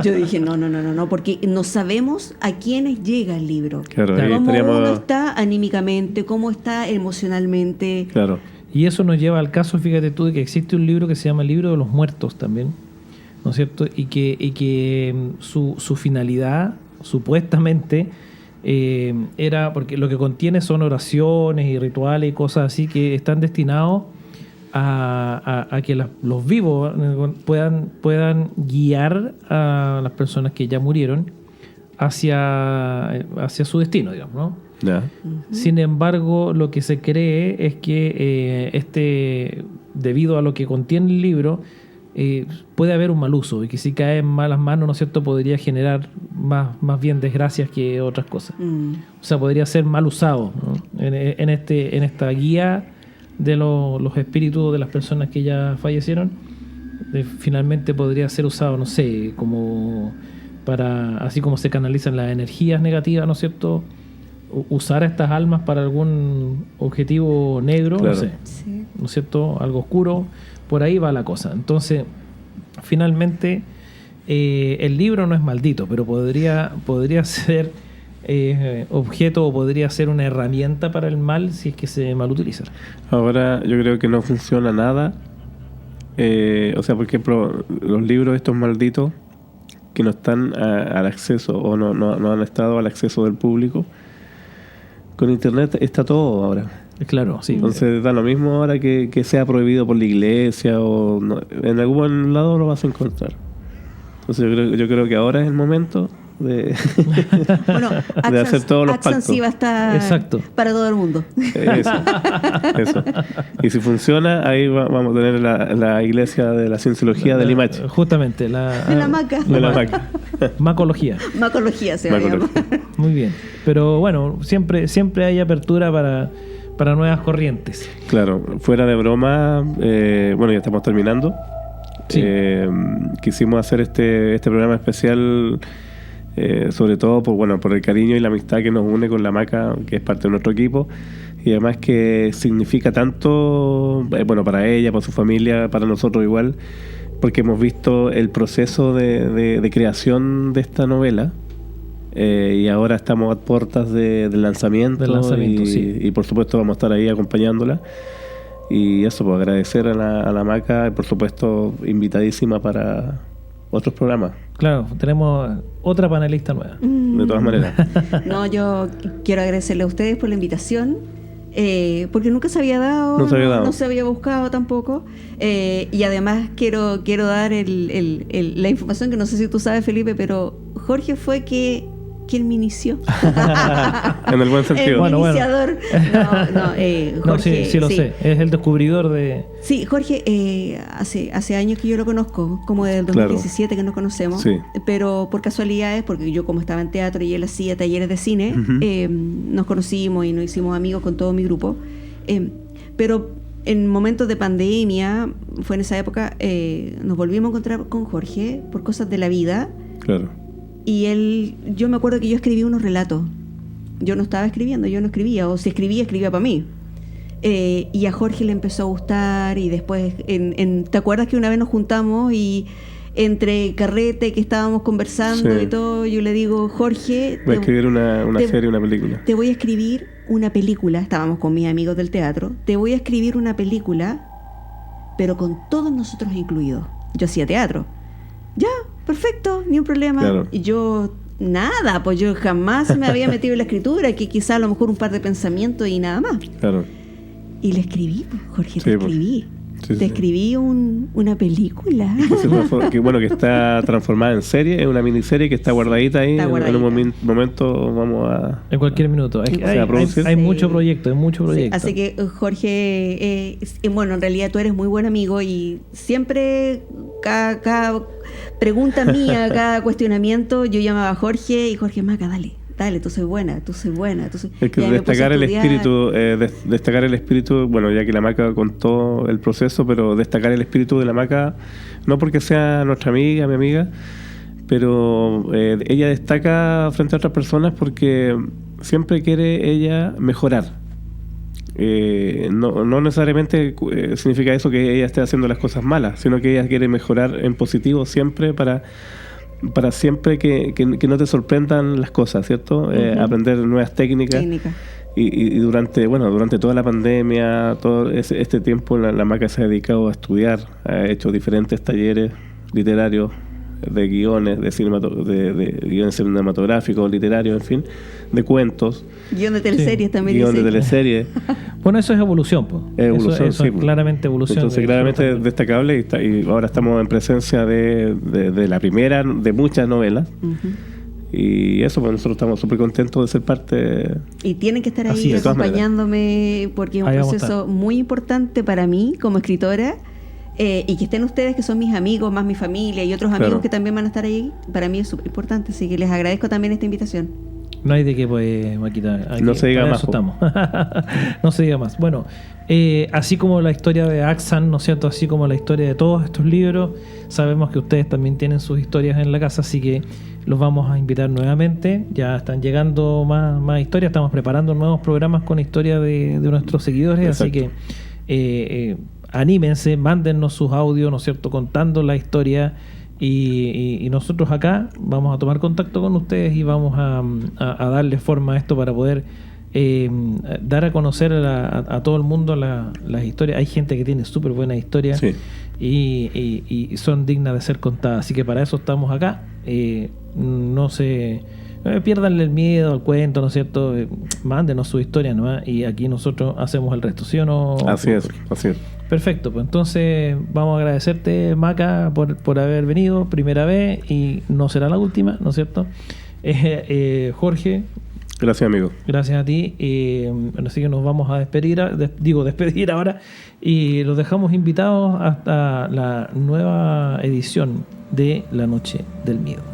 yo dije, no, porque no sabemos a quiénes llega el libro. Claro, Claro. ahí Cómo estaríamos. uno está anímicamente, cómo está emocionalmente. Claro. Y eso nos lleva al caso, fíjate tú, de que existe un libro que se llama El Libro de los Muertos también, ¿no es cierto? Y que su finalidad, supuestamente, era, porque lo que contiene son oraciones y rituales y cosas así que están destinados a que los vivos puedan guiar a las personas que ya murieron hacia su destino, digamos, ¿no? Ya. Sin embargo, lo que se cree es que debido a lo que contiene el libro, puede haber un mal uso y que si cae en malas manos, ¿no es cierto?, podría generar más bien desgracias que otras cosas. O sea, podría ser mal usado, ¿no? en esta guía de los espíritus de las personas que ya fallecieron. Finalmente podría ser usado, no sé, como así como se canalizan las energías negativas, ¿no es cierto?, usar a estas almas para algún objetivo negro, claro. No sé, Sí. ¿no es cierto?, algo oscuro. Por ahí va la cosa. Entonces, finalmente, el libro no es maldito, pero podría ser objeto o podría ser una herramienta para el mal si es que se mal utiliza. Ahora yo creo que no funciona nada. O sea, por ejemplo, los libros estos malditos que no están al acceso o no han estado al acceso del público, con internet está todo ahora. Claro, sí. Entonces da lo mismo ahora que sea prohibido por la iglesia o no, en algún lado lo vas a encontrar. Entonces yo creo que ahora es el momento de, Bueno, de hacer todos los Axan pactos. sí va a estar Exacto. para todo el mundo. Eso. Y si funciona, ahí vamos a tener la iglesia de la cienciología de Limache. Justamente, De la maca. De la Maca. Macología. Macología se va a llamar. Macología. Muy bien. Pero bueno, siempre hay apertura para nuevas corrientes. Claro, fuera de broma, bueno, ya estamos terminando. Sí. Quisimos hacer este programa especial, sobre todo por el cariño y la amistad que nos une con la Maca, que es parte de nuestro equipo, y además que significa tanto, para ella, para su familia, para nosotros igual, porque hemos visto el proceso de creación de esta novela. Y ahora estamos a puertas del lanzamiento, sí. Y por supuesto vamos a estar ahí acompañándola. Y eso, pues agradecer a la Maca y por supuesto invitadísima para otros programas. Claro, tenemos otra panelista nueva. De todas maneras. No, yo quiero agradecerle a ustedes por la invitación, porque nunca se había dado, no se había buscado tampoco. Y además quiero dar la información que no sé si tú sabes, Felipe, pero Jorge fue quien me inició. En el buen sentido. El iniciador. Jorge, no, sí lo sé. Es el descubridor de... Sí, Jorge, hace años que yo lo conozco, como desde el 2017 que nos conocemos, sí. Pero por casualidades, porque yo como estaba en teatro y él hacía talleres de cine, nos conocimos y nos hicimos amigos con todo mi grupo. Pero en momentos de pandemia, fue en esa época, nos volvimos a encontrar con Jorge por cosas de la vida. Claro. Y yo me acuerdo que yo escribí unos relatos. Yo no estaba escribiendo, yo no escribía, o si escribía para mí. Y a Jorge le empezó a gustar y después, ¿te acuerdas que una vez nos juntamos y entre carrete que estábamos conversando y todo, yo le digo, Jorge... Voy a escribir una serie, una película. Te voy a escribir una película, estábamos con mis amigos del teatro, te voy a escribir una película, pero con todos nosotros incluidos. Yo hacía teatro. Ya, perfecto, ni un problema. Claro. Y yo, nada, pues yo jamás me había metido en la escritura, que quizá a lo mejor un par de pensamientos y nada más. Claro. Y le escribí, pues, Jorge, Sí, te pues. escribí. Sí, Te escribí una película. Que está transformada en serie, es una miniserie que está guardadita ahí. Está guardadita. En un momento vamos a... En cualquier minuto. Hay mucho proyecto, Sí, así que Jorge, bueno, en realidad tú eres muy buen amigo y siempre cada pregunta mía, cada cuestionamiento, yo llamaba a Jorge y Jorge, Maca, dale, tú soy buena. Es que destacar el espíritu, bueno, ya que la Maca contó el proceso, pero destacar el espíritu de la Maca, no porque sea nuestra amiga, mi amiga, pero ella destaca frente a otras personas porque siempre quiere ella mejorar. No necesariamente significa eso que ella esté haciendo las cosas malas, sino que ella quiere mejorar en positivo siempre para siempre que no te sorprendan las cosas, ¿cierto? Aprender nuevas técnicas. Y durante toda la pandemia, todo este tiempo, la Maca se ha dedicado a estudiar, ha hecho diferentes talleres literarios, de guiones, de guiones cinematográficos, literarios, en fin, de cuentos. Guión de teleseries también. Guión de teleseries. Bueno, eso es evolución, pues. Evolución, eso sí, es claramente evolución. Entonces, claramente es destacable y ahora estamos en presencia de la primera de muchas novelas. Uh-huh. Y eso, pues nosotros estamos súper contentos de ser parte. Y tienen que estar Así ahí es, acompañándome porque es un ahí vamos a proceso estar. muy importante para mí como escritora. Y que estén ustedes, que son mis amigos, más mi familia y otros amigos Claro. que también van a estar ahí, para mí es súper importante. Así que les agradezco también esta invitación. No hay de qué, pues, Maquita. No se diga para más, eso po. estamos. No se diga más. Bueno, así como la historia de Axan, ¿no es cierto? Así como la historia de todos estos libros, sabemos que ustedes también tienen sus historias en la casa, así que los vamos a invitar nuevamente. Ya están llegando más historias, estamos preparando nuevos programas con historias de nuestros seguidores, Exacto. así que anímense, mándennos sus audios, ¿no es cierto?, contando la historia. Y nosotros acá vamos a tomar contacto con ustedes y vamos a darle forma a esto para poder dar a conocer a todo el mundo las historias. Hay gente que tiene súper buenas historias, Sí. y son dignas de ser contadas. Así que para eso estamos acá. No pierdanle el miedo al cuento, ¿no es cierto? Mándenos su historia nomás y aquí nosotros hacemos el resto, ¿sí o no? Así es, así es. Perfecto, pues entonces vamos a agradecerte, Maca, por haber venido primera vez y no será la última, ¿no es cierto? Jorge, Gracias, amigo. gracias a ti. Así que nos vamos a despedir ahora y los dejamos invitados hasta la nueva edición de La Noche del Miedo.